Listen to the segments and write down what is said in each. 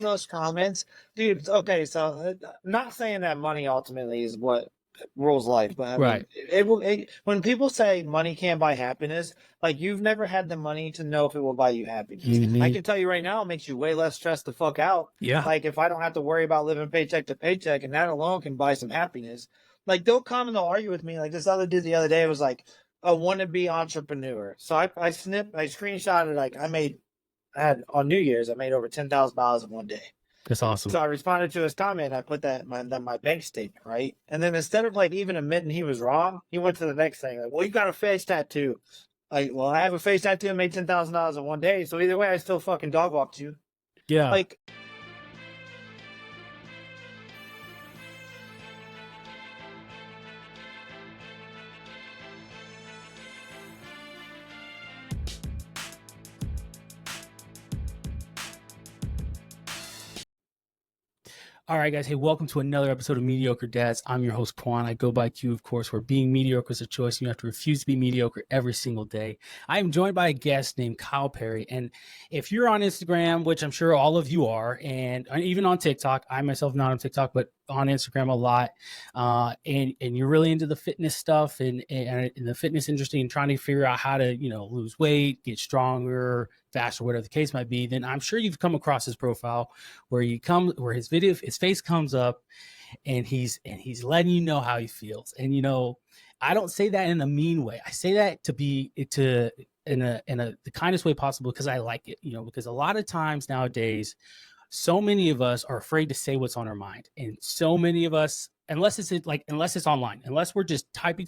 those comments, dude. Okay, so not saying that money ultimately is what rules life, but I mean, Right. it will. When people say money can't buy happiness, like you've never had the money to know if it will buy you happiness. I Hmm. can tell you right now, it makes you way less stressed the fuck out. Yeah. Like if I don't have to worry about living paycheck to paycheck, and that alone can buy some happiness. Like they'll come and they'll argue with me. Like this other dude the other day was like a wannabe entrepreneur. So I screenshotted like I had on New Year's, I made over $10,000 in one day. That's awesome. So I responded to his comment. I put that in my bank statement, right? And then instead of like even admitting he was wrong, he went to the next thing. Like, well, you got a face tattoo. Like, well, I have a face tattoo and made $10,000 in one day. So either way, I still fucking dog walked you. Yeah. Like, All right, guys. Hey, welcome to another episode of Mediocre Dads. I'm your host, Quan. I go by Q, of course, where being mediocre is a choice. And you have to refuse to be mediocre every single day. I am joined by a guest named Kyle Perry. And if you're on Instagram, which I'm sure all of you are, and even on TikTok, I myself not on TikTok, but on Instagram a lot, and you're really into the fitness stuff and the fitness industry and trying to figure out how to, lose weight, get stronger, faster, whatever the case might be, then I'm sure you've come across his profile where his face comes up and he's letting you know how he feels. And I don't say that in a mean way. I say that in the kindest way possible because I like it, because a lot of times nowadays, so many of us are afraid to say what's on our mind. And so many of us, unless it's online, unless we're just typing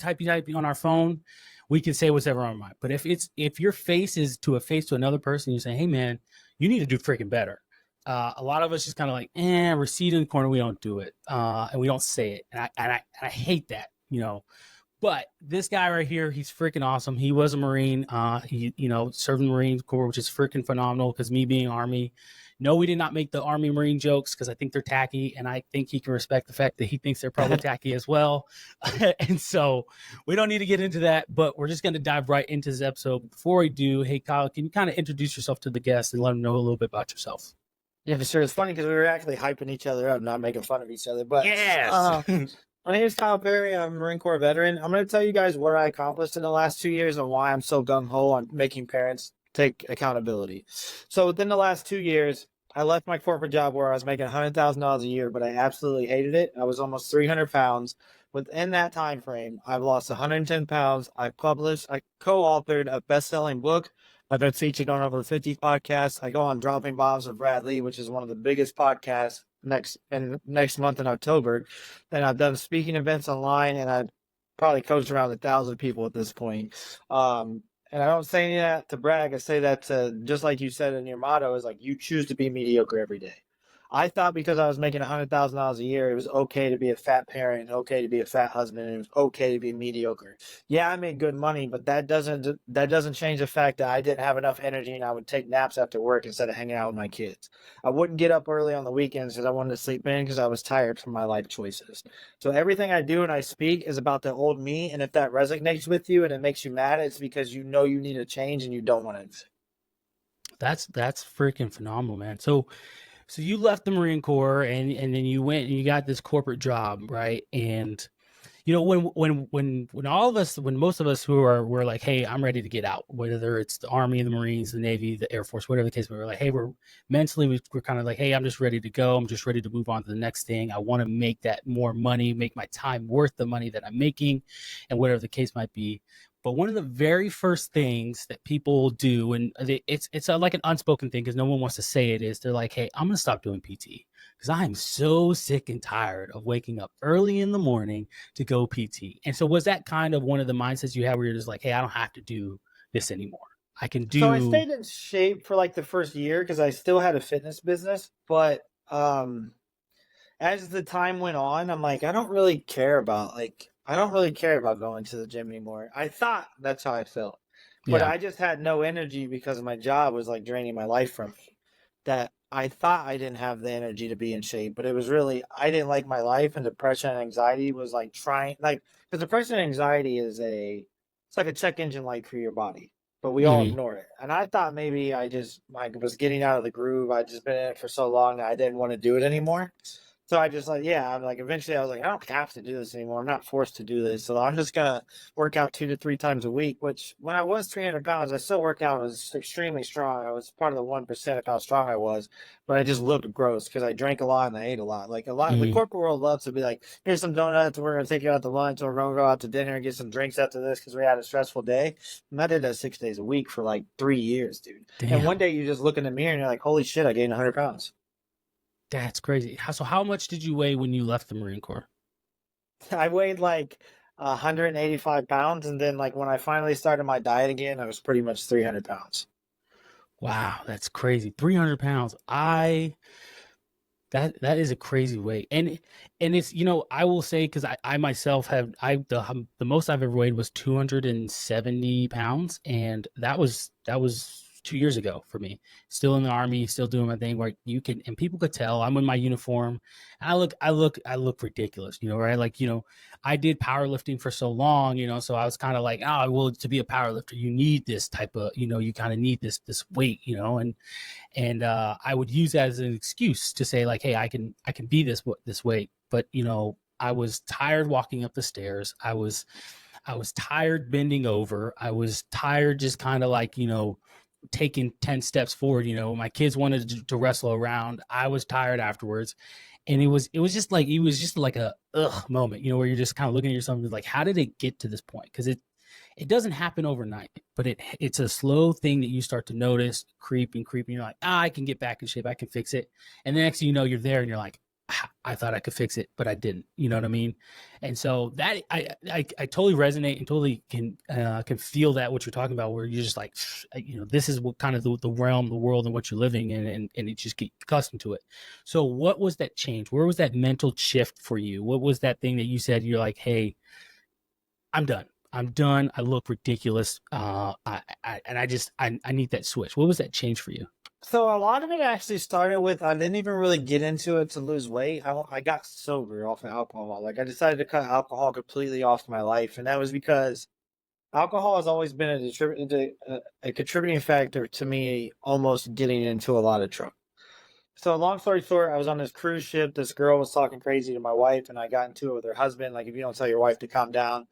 on our phone, we can say whatever on our mind. But if your face is to another person, you say, hey man, you need to do freaking better. A lot of us just kind of like, recede in the corner. We don't do it. And we don't say it. And I hate that, But this guy right here, he's freaking awesome. He was a Marine. He served in the Marine Corps, which is freaking phenomenal because me being Army. No, we did not make the Army Marine jokes because I think they're tacky, and I think he can respect the fact that he thinks they're probably tacky as well. And so we don't need to get into that, but we're just going to dive right into this episode. Before we do, hey, Kyle, can you kind of introduce yourself to the guests and let them know a little bit about yourself? yeah, for sure. It's funny because we were actually hyping each other up, not making fun of each other. But Yes. my name is Kyle Perry. I'm a Marine Corps veteran. I'm going to tell you guys what I accomplished in the last 2 years and why I'm so gung-ho on making parents take accountability. So within the last 2 years, I left my corporate job where I was making $100,000 a year, but I absolutely hated it. I was almost 300 pounds. Within that time frame, I've lost 110 pounds. I co-authored a best-selling book. I've been featured on over 50 podcasts. I go on Dropping Bombs with Brad Lee, which is one of the biggest podcasts next month in October. Then I've done speaking events online, and I've probably coached around 1,000 people at this point. And I don't say that to brag. I say that to, just like you said in your motto, is like you choose to be mediocre every day. I thought because I was making $100,000 a year, it was okay to be a fat parent, okay to be a fat husband, and it was okay to be mediocre. Yeah, I made good money, but that doesn't change the fact that I didn't have enough energy, and I would take naps after work instead of hanging out with my kids. I wouldn't get up early on the weekends because I wanted to sleep in because I was tired from my life choices. So everything I do and I speak is about the old me, and if that resonates with you and it makes you mad, it's because you know you need a change and you don't want it. That's freaking phenomenal, man. So you left the Marine Corps and then you went and you got this corporate job, right? And when all of us, when most of us we're like, hey, I'm ready to get out, whether it's the Army, the Marines, the Navy, the Air Force, whatever the case, we're like, hey, we're kind of like, hey, I'm just ready to go. I'm just ready to move on to the next thing. I want to make that more money, make my time worth the money that I'm making, and whatever the case might be. But one of the very first things that people do, and it's like an unspoken thing because no one wants to say it, is they're like, hey, I'm going to stop doing PT because I am so sick and tired of waking up early in the morning to go PT. And so was that kind of one of the mindsets you had where you're just like, hey, I don't have to do this anymore. I can So I do. stayed in shape for like the first year because I still had a fitness business, but as the time went on, I'm like, I don't really care about going to the gym anymore. I thought that's how I felt, but Yeah. I just had no energy because my job was like draining my life from me. That I thought I didn't have the energy to be in shape, but it was really I didn't like my life, and depression and anxiety was like trying like because depression and anxiety it's like a check engine light for your body. but we all ignore it. And I thought maybe I just like was getting out of the groove. I'd just been in it for so long that I didn't want to do it anymore. So I just like, yeah, I'm like, eventually I was like, I don't have to do this anymore. I'm not forced to do this. So I'm just gonna work out 2 to 3 times a week, which when I was 300 pounds, I still work out. I was extremely strong. I was part of the 1% of how strong I was, but I just looked gross because I drank a lot and I ate a lot. Like a lot, the corporate world loves to be like, here's some donuts. We're gonna take you out to lunch, or we're gonna go out to dinner and get some drinks after this because we had a stressful day. And I did that 6 days a week for like 3 years, dude. And Damn, one day you just look in the mirror and you're like, holy shit, I gained 100 pounds. that's crazy. So how much did you weigh when you left the Marine Corps? I weighed like 185 pounds, and then like when I finally started my diet again, I was pretty much 300 pounds. Wow, that's crazy. 300 pounds. That is a crazy weight. And it's, I will say, because I myself have, the most I've ever weighed was 270 pounds. And that was 2 years ago for me. Still in the Army, still doing my thing where and people could tell I'm in my uniform. I look ridiculous, right? Like, I did powerlifting for so long, so I was kind of like, oh, well, to be a powerlifter, you need this type of, you kind of need this weight, and I would use that as an excuse to say like, hey, I can be this weight. But I was tired walking up the stairs. I was tired bending over. I was tired just kind of like, taking 10 steps forward. My kids wanted to wrestle around. I was tired afterwards. And it was just like a ugh moment, where you're just kind of looking at yourself and like, how did it get to this point? Because it doesn't happen overnight, but it's a slow thing that you start to notice creep and creep. And you're like, I can get back in shape. I can fix it. And the next thing you know, you're there and you're like, I thought I could fix it, but I didn't. You know what I mean? And so that I totally resonate and totally can feel that what you're talking about, where you're just like, this is what kind of the realm, the world, and what you're living in, and you just get accustomed to it. So what was that change? Where was that mental shift for you? What was that thing that you said? You're like, hey, I'm done. I'm done. I look ridiculous. I need that switch. What was that change for you? So a lot of it actually started with I didn't even really get into it to lose weight. I got sober off of alcohol. Like I decided to cut alcohol completely off my life, and that was because alcohol has always been a contributing factor to me almost getting into a lot of trouble. So long story short, I was on this cruise ship. This girl was talking crazy to my wife, and I got into it with her husband. Like, if you don't tell your wife to calm down,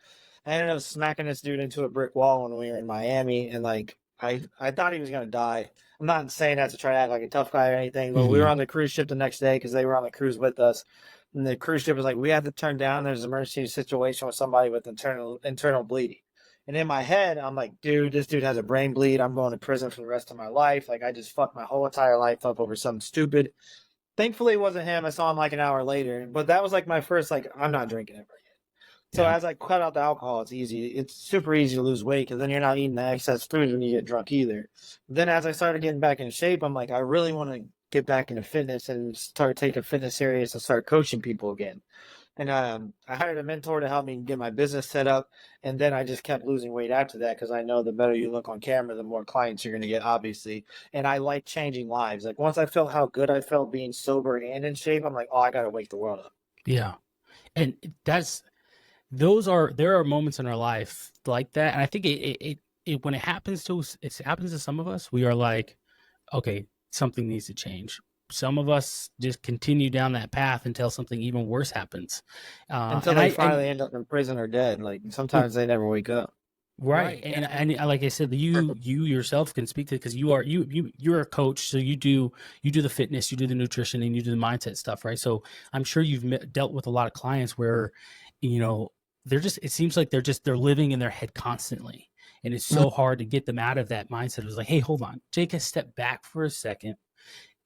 I ended up smacking this dude into a brick wall when we were in Miami, and like I thought he was gonna die. I'm not saying that to try to act like a tough guy or anything, but we were Mm-hmm. on the cruise ship the next day because they were on the cruise with us. And the cruise ship was like, we have to turn down. There's an emergency situation with somebody with internal bleeding. And in my head, I'm like, dude, this dude has a brain bleed. I'm going to prison for the rest of my life. Like, I just fucked my whole entire life up over something stupid. Thankfully, it wasn't him. I saw him like an hour later. But that was like my first, like, I'm not drinking ever again. So Yeah. as I cut out the alcohol, it's easy. It's super easy to lose weight because then you're not eating the excess food when you get drunk either. Then as I started getting back in shape, I'm like, I really want to get back into fitness and start taking fitness serious and start coaching people again. And I hired a mentor to help me get my business set up. And then I just kept losing weight after that because I know the better you look on camera, the more clients you're going to get, obviously. And I like changing lives. Like once I felt how good I felt being sober and in shape, I'm like, oh, I got to wake the world up. Yeah. And there are moments in our life like that. And I think it when it happens to us, it happens to some of us, we are like, okay, something needs to change. Some of us just continue down that path until something even worse happens. Until And they I finally end up in prison or dead. Like sometimes they never wake up. Right. And like I said, you yourself can speak to it because you're a coach, so you do the fitness, you do the nutrition, and you do the mindset stuff, right? So I'm sure you've dealt with a lot of clients where, you know, it seems like they're living in their head constantly, and it's so hard to get them out of that mindset. It was like, hey, hold on, take a step back for a second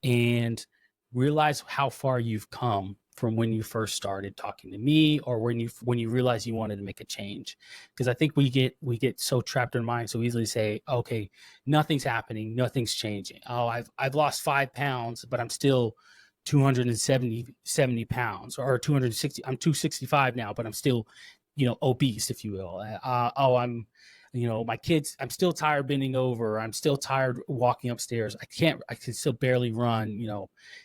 and realize how far you've come from when you first started talking to me, or when you realize you wanted to make a change. Because I think we get so trapped in our mind so easily, say, okay, nothing's happening, nothing's changing. Oh, I've lost 5 pounds, but I'm still 270 pounds, or 260. I'm 265 now, but I'm still, obese, if you will. Oh, I'm my kids, I'm still tired bending over. I'm still tired walking upstairs. I can still barely run,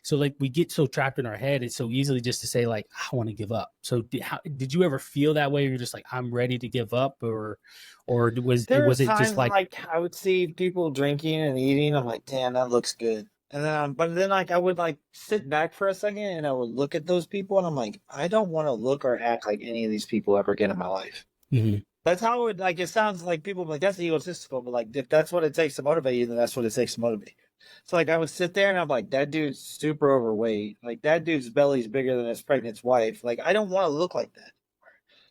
So like we get so trapped in our head. It's so easily just to say like, I want to give up. So did you ever feel that way? You're just like, I'm ready to give up, or was There are it just times when, like, like, I would see people drinking and eating. I'm like, damn, that looks good. And then, but then, like, I would like sit back for a second and I would look at those people and I'm like, I don't want to look or act like any of these people ever again in my life. Mhm. That's how it, like, it sounds like people be like, that's egotistical, but like, if that's what it takes to motivate you, then that's what it takes to motivate you. So, like, I would sit there and I'm like, that dude's super overweight. Like, that dude's belly's bigger than his pregnant wife. Like, I don't want to look like that.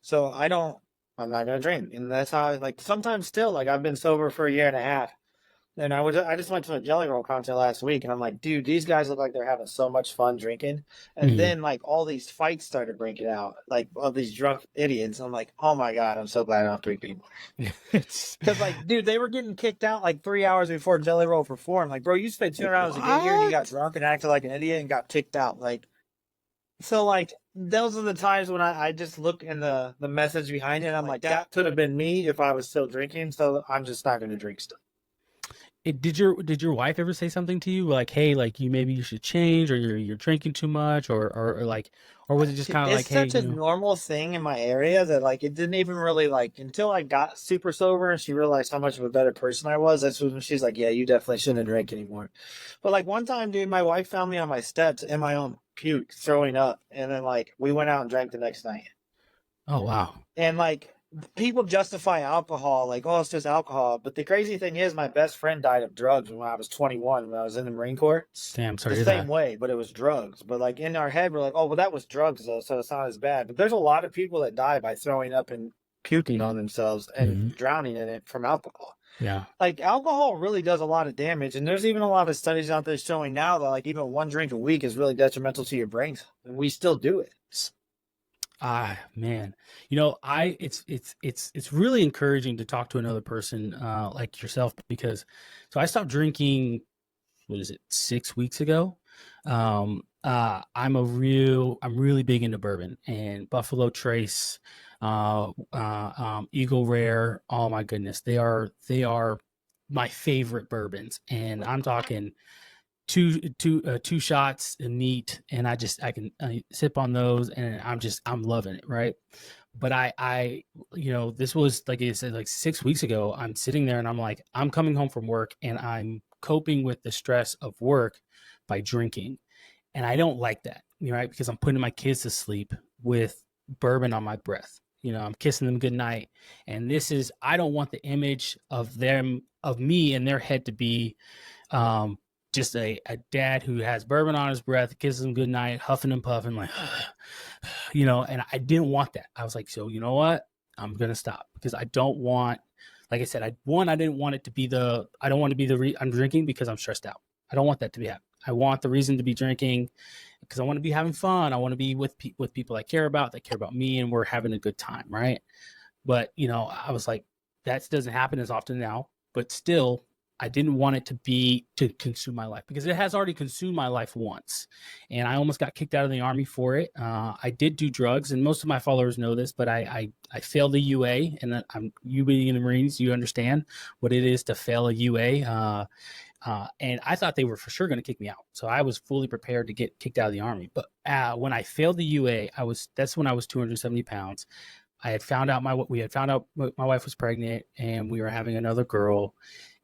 So I'm not gonna drink. And that's how like sometimes still, like I've been sober for a year and a half. And I just went to a Jelly Roll concert last week and I'm like, dude, these guys look like they're having so much fun drinking. And Mhm. then like all these fights started breaking out, like of these drunk idiots. I'm like, oh my God, I'm so glad I don't drink anymore. It's Because like, dude, they were getting kicked out like 3 hours before Jelly Roll performed. Like, bro, you spent 200 hours to get here and you got what? drunk and acted like an idiot and got kicked out. Like, so like those are the times when I just look in the message behind it and I'm like, that could have been me if I was still drinking, so I'm just not gonna drink still. Did your wife ever say something to you like, hey, like maybe you should change, or you're drinking too much, or like, or was it just kind of It's like, hey, such a normal thing in my area that like it didn't even really like until I got super sober and she realized how much of a better person I was. That's when she's like, yeah, you definitely shouldn't drink anymore. But like one time, dude, my wife found me on my steps in my own puke throwing up, and then like we went out and drank the next night. oh wow, And like people justify alcohol, like, oh, it's just alcohol. But the crazy thing is, my best friend died of drugs when I was 21, when I was in the Marine Corps. damn, sorry The to hear same that. way, but it was drugs. But like in our head, we're like, oh, well, that was drugs, though, so it's not as bad. But there's a lot of people that die by throwing up and puking on themselves and Hmm. drowning in it from alcohol. Yeah. Like alcohol really does a lot of damage, and there's even a lot of studies out there showing now that like even one drink a week is really detrimental to your brain, and we still do it. Ah, man, it's really encouraging to talk to another person like yourself, because so I stopped drinking, what is it, 6 weeks ago. I'm really big into bourbon and Buffalo Trace, Eagle Rare. Oh my goodness, they are my favorite bourbons, and I'm talking two shots neat, and I sip on those, and I'm loving it, right? But this was, like I said, like 6 weeks ago. I'm sitting there and I'm like, I'm coming home from work and I'm coping with the stress of work by drinking, and I don't like that, right? Because I'm putting my kids to sleep with bourbon on my breath. I'm kissing them goodnight, and I don't want the image of me in their head to be um, just a dad who has bourbon on his breath, kisses him goodnight, huffing and puffing, like, and I didn't want that. I was like, so you know what? I'm going to stop, because I don't want, like I said, I didn't want it to be I don't want to be I'm drinking because I'm stressed out. I don't want that to be happening. I want the reason to be drinking because I want to be having fun. I want to be with people I care about, that care about me, and we're having a good time, right? But I was like, that doesn't happen as often now, but still, I didn't want it to consume my life, because it has already consumed my life once, and I almost got kicked out of the Army for it. I did do drugs, and most of my followers know this, but I failed the UA, and you being in the Marines, you understand what it is to fail a UA. And I thought they were for sure going to kick me out, so I was fully prepared to get kicked out of the Army. But when I failed the UA, that's when I was 270 pounds. We had found out my wife was pregnant, and we were having another girl,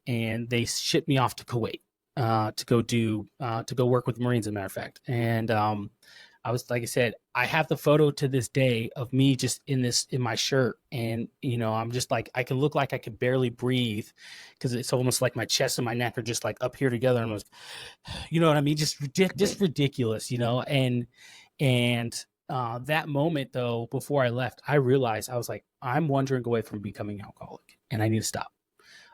and they shipped me off to Kuwait to go work with the Marines, as a matter of fact. And I was, like I said, I have the photo to this day of me just in my shirt, and I'm just like, I can look like I could barely breathe, because it's almost like my chest and my neck are just like up here together, and I was, you know what I mean, just ridiculous, and that moment, though, before I left, I realized, I was like, I'm one drink away from becoming alcoholic, and I need to stop.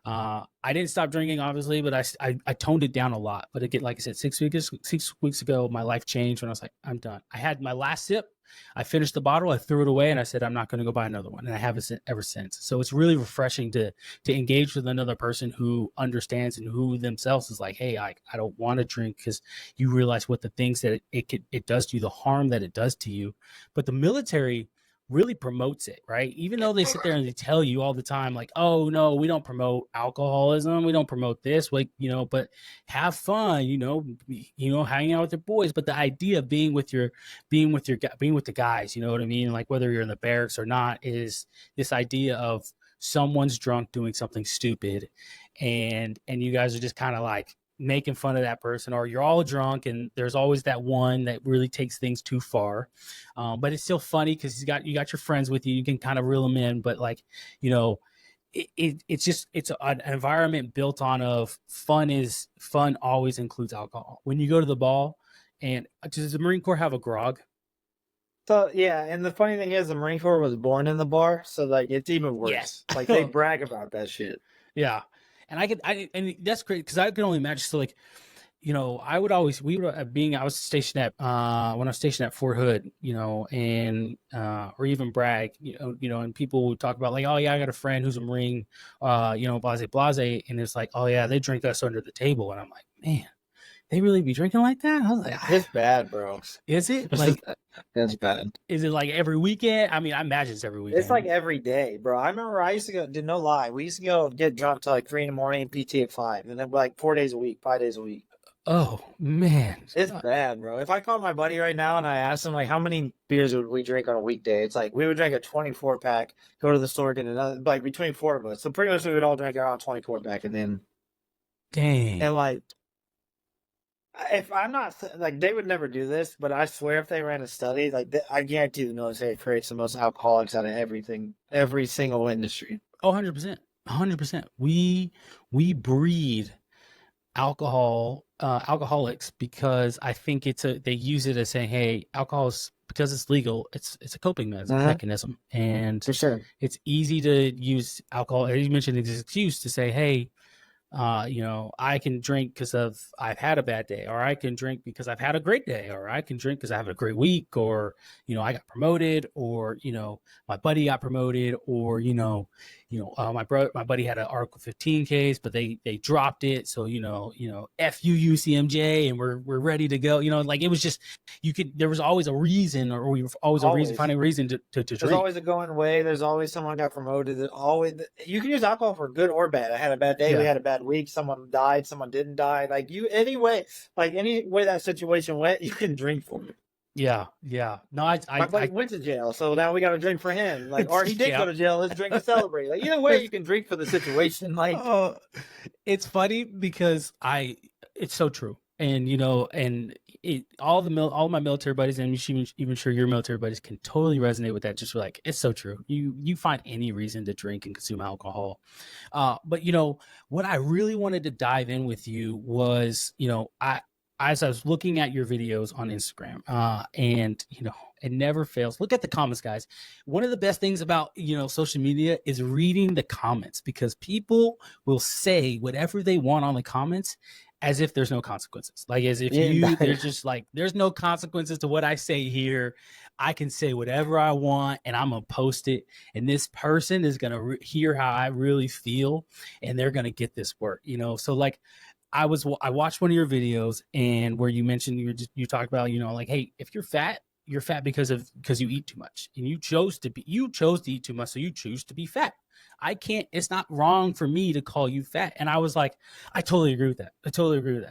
I didn't stop drinking, obviously, but I toned it down a lot. But again, like I said, 6 weeks ago, my life changed when I was like, I'm done. I had my last sip. I finished the bottle. I threw it away, and I said, I'm not going to go buy another one. And I haven't ever since. So it's really refreshing to engage with another person who understands, and who themselves is like, hey, I don't want to drink, because you realize what the things that it does to you, the harm that it does to you. But the military really promotes it, right? Even though they sit there and they tell you all the time, like, oh no, we don't promote alcoholism, we don't promote this, like, but have fun, hanging out with your boys. But the idea of being with the guys, you know what I mean? Like whether you're in the barracks or not, is this idea of someone's drunk doing something stupid, and you guys are just kind of like making fun of that person, or you're all drunk and there's always that one that really takes things too far. But it's still funny because you got your friends with you, you can kind of reel them in. But like, it's an environment built on of fun always includes alcohol. When you go to the ball, and does the Marine Corps have a grog? So yeah, and the funny thing is, the Marine Corps was born in the bar, so like it's even worse. Yes. Like they brag about that shit. Yeah. And that's great because I can only imagine. So like, I was stationed at, when I was stationed at Fort Hood, and, or even Bragg, and people would talk about like, oh yeah, I got a friend who's a Marine, blase. And it's like, oh yeah, they drink us under the table. And I'm like, man, they really be drinking like that? I was like, it's bad, bro. Is it like, it's bad. Is it like every weekend? I mean, I imagine it's every weekend. It's like every day, bro. I remember I used to go, did no lie. We used to go get drunk till like 3 in the morning, PT at 5. And then like 4 days a week, 5 days a week. Oh man, it's bad, bro. If I called my buddy right now and I asked him like how many beers would we drink on a weekday, it's like we would drink a 24 pack, go to the store, get another, like between 4 of us. So pretty much we would all drink around 24 pack, and then dang. And like, if I'm not like, they would never do this, but I swear if they ran a study, like I guarantee the military creates the most alcoholics out of everything, every single industry. Oh, 100%, 100%. We breed alcoholics because I think they use it as saying, hey, alcohol is, because it's legal, it's a coping mechanism, and for sure it's easy to use alcohol. As you mentioned, it's an excuse to say, hey, I can drink because I've had a bad day, or I can drink because I've had a great day, or I can drink because I have a great week, or I got promoted, or my buddy got promoted, or my buddy had an Article 15 case, but they dropped it, so F you UCMJ, and we're ready to go. Like it was just there was always a reason, or we were always finding a reason to drink. There's always a going away. There's always someone got promoted. You can use alcohol for good or bad. I had a bad day. Yeah. We had a bad week. Someone died. Someone didn't die. Like any way that situation went, you can drink for it. Yeah. No, my buddy went to jail, so now we got to drink for him. Like, or he did go to jail. Let's drink to celebrate. Like either way, you can drink for the situation. Like, it's funny because it's so true, and all my military buddies, and even sure your military buddies can totally resonate with that. Just like, it's so true. You find any reason to drink and consume alcohol. But what I really wanted to dive in with you was, as I was looking at your videos on Instagram, and it never fails. Look at the comments, guys. One of the best things about social media is reading the comments, because people will say whatever they want on the comments as if there's no consequences. Like as if there's just like, there's no consequences to what I say here. I can say whatever I want and I'm going to post it. And this person is going to hear how I really feel, and they're going to get this work, So like, I watched one of your videos, and where you mentioned, you talked about, like, hey, if you're fat because you eat too much, and you chose to eat too much. So you choose to be fat. It's not wrong for me to call you fat. And I was like, I totally agree with that.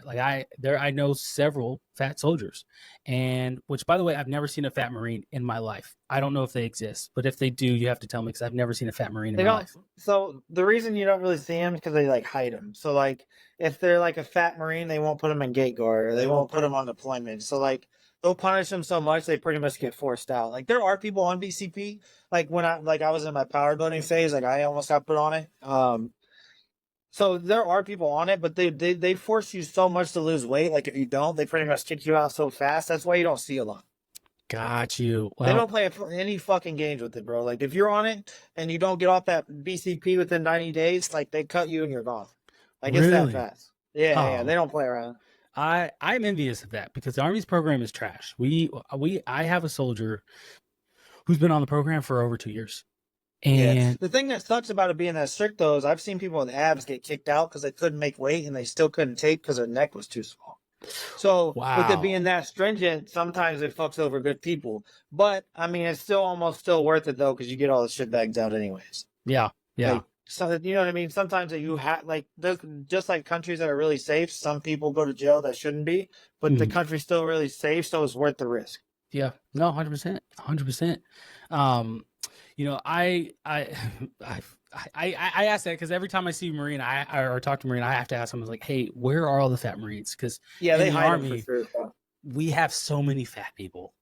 Like I know several fat soldiers, and which, by the way, I've never seen a fat Marine in my life. I don't know if they exist, but if they do, you have to tell me, because I've never seen a fat Marine in my life. So the reason you don't really see them is because they like hide them. So like if they're like a fat Marine, they won't put them in gate guard, or they won't put them on deployment. So like they'll punish them so much they pretty much get forced out. Like there are people on BCP. Like when I was in my power building phase, like I almost got put on it. So there are people on it, but they force you so much to lose weight. Like if you don't, they pretty much kick you out so fast. That's why you don't see a lot. Got you. Well, they don't play any fucking games with it, bro. Like if you're on it and you don't get off that BCP within 90 days, like they cut you and you're gone. Like it's that fast. Yeah, they don't play around. I'm envious of that, because the Army's program is trash. I have a soldier who's been on the program for over 2 years. And the thing that sucks about it being that strict, though, is I've seen people with abs get kicked out because they couldn't make weight and they still couldn't take because their neck was too small. So with it Wow. being that stringent, sometimes it fucks over good people. But I mean, it's still almost still worth it though, because you get all the shit bags out anyways. Yeah. Yeah. Like, so you know what I mean? Sometimes that you have like there's just like countries that are really safe. Some people go to jail that shouldn't be, but the Mhm. country's still really safe, so it's worth the risk. Yeah. No, 100%. 100%. Um, I I ask that because every time I see Marine, or talk to Marine, I have to ask them, like, hey, where are all the fat Marines? Because Yeah, in they the hide them for Army, sure. Bro. we have so many fat people,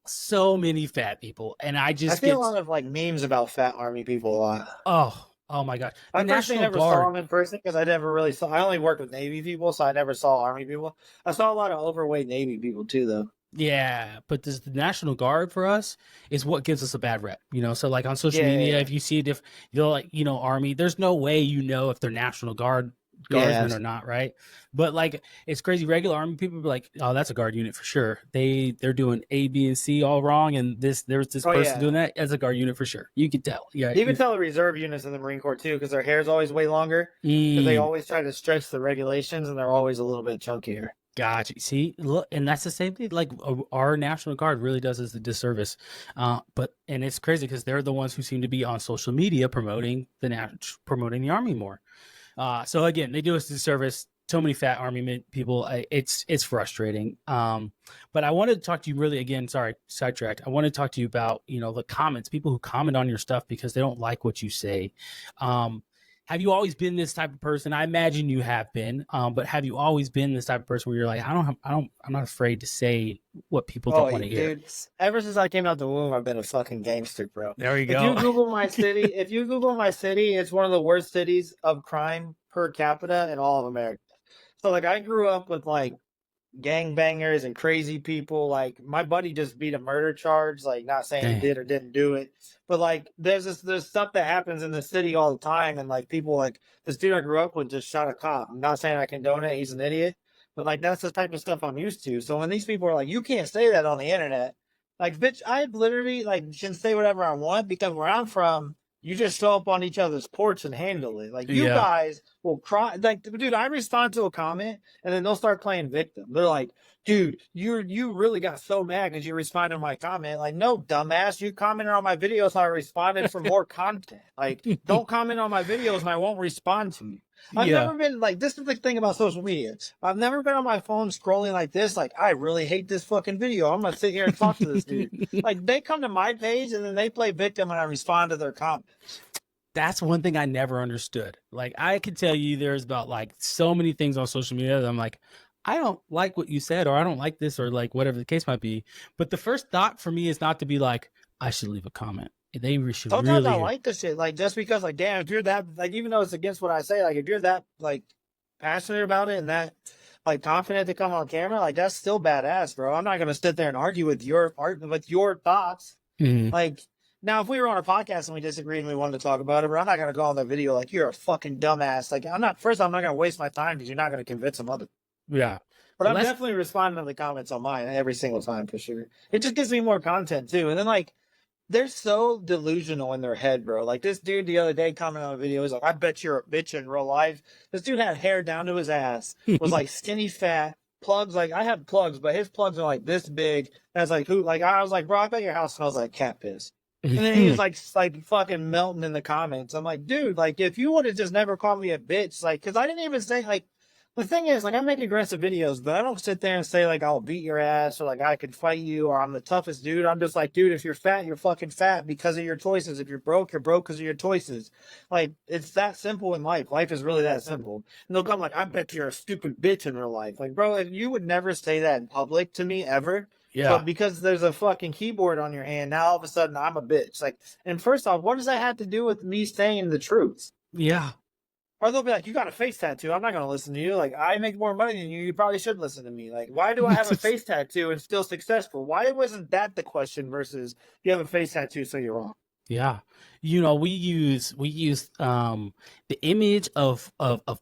and I I just see a get, lot of like memes about fat army people a lot. oh my god, the I personally National never saw Guard. them in person because I never really saw. I only worked with Navy people, so I never saw Army people. I saw a lot of overweight Navy people too, though. Yeah, but the National Guard for us is what gives us a bad rep, So like on social Yeah, media, yeah, if you see it, if you're like, Army, there's no way if they're National Guard yeah. guardsmen or not, right? But like it's crazy. Regular Army people be like, oh, that's a guard unit for sure. They're doing A, B, and C all wrong, and there's this Oh person yeah. doing that as a guard unit for sure. You can tell. Yeah. You can tell the reserve units in the Marine Corps too, because their hair is always way longer. Because they Mm. always try to stretch the regulations, and they're always a little bit chunkier. Gotcha. See, look, and that's the same thing. Like our National Guard really does us a disservice, and it's crazy because they're the ones who seem to be on social media promoting promoting the Army more. So again, they do us a disservice. So many fat Army people. It's frustrating. But I wanted to talk to you really again. Sorry, sidetracked. I want to talk to you about the comments, people who comment on your stuff because they don't like what you say. Have you always been this type of person? I imagine you have been, but have you always been this type of person where you're like, I'm not afraid to say what people Oh, don't want to hear? dude! Ever since I came out the womb, I've been a fucking gangster, bro. There you If you go. Google my city, it's one of the worst cities of crime per capita in all of America. So, like, I grew up with like gangbangers and crazy people. Like my buddy just beat a murder charge, like not saying he Dang. did or didn't do it. But like there's stuff that happens in the city all the time and like people like this dude I grew up with just shot a cop. I'm not saying I condone it, he's an idiot. But like that's the type of stuff I'm used to. So when these people are like, you can't say that on the internet, like bitch, I literally like can say whatever I want because where I'm from, you just show up on each other's porch and handle it. Like you Yeah. guys will cry. Like, dude, I respond to a comment and then they'll start playing victim. They're like, dude, you really got so mad because you responded to my comment. Like, no, dumbass, you commented on my videos, so I responded for more content. Like, don't comment on my videos and I won't respond to you. I've Yeah. never been like this is the thing about social media. I've never been on my phone scrolling like this, like I really hate this fucking video. I'm gonna sit here and talk to this dude. Like they come to my page and then they play victim and I respond to their comments. That's one thing I never understood. Like I could tell you there's about like so many things on social media that I'm like, I don't like what you said, or I don't like this, or like whatever the case might be. But the first thought for me is not to be like, I should leave a comment. They should Sometimes I really. like the shit, like just because, like, damn, if you're that, like, even though it's against what I say, like, if you're that, like, passionate about it and that, like, confident to come on camera, like, that's still badass, bro. I'm not gonna sit there and argue with your thoughts. Mhm. Like, now, if we were on a podcast and we disagreed and we wanted to talk about it, but I'm not gonna go on that video like you're a fucking dumbass. Like, I'm not gonna waste my time because you're not gonna convince some other. Yeah. But Well, I'm that's definitely responding to the comments on mine every single time for sure. It just gives me more content too, and then like they're so delusional in their head, bro. Like this dude the other day commented on a video, he's like, I bet you're a bitch in real life. This dude had hair down to his ass, was like skinny fat, plugs, like I have plugs, but his plugs are like this big. And I was like, who like I was like, bro, I bet your house smells like cat piss. And then he was like fucking melting in the comments. I'm like, dude, like if you would have just never called me a bitch, like, cause I didn't even say like the thing is, like, I make aggressive videos, but I don't sit there and say, like, I'll beat your ass or, like, I could fight you or I'm the toughest dude. I'm just like, dude, if you're fat, you're fucking fat because of your choices. If you're broke because of your choices. Like, it's that simple in life. Life is really that simple. And they'll come like, I bet you're a stupid bitch in real life. Like, bro, you would never say that in public to me ever. yeah. But because there's a fucking keyboard on your hand, now all of a sudden I'm a bitch. Like, and first off, what does that have to do with me saying the truth? Yeah. Or they'll be like, you got a face tattoo. I'm not going to listen to you. Like, I make more money than you. You probably should listen to me. Like, why do I have a face tattoo and still successful? Why wasn't that the question versus you have a face tattoo, so you're wrong? Yeah. We use the image of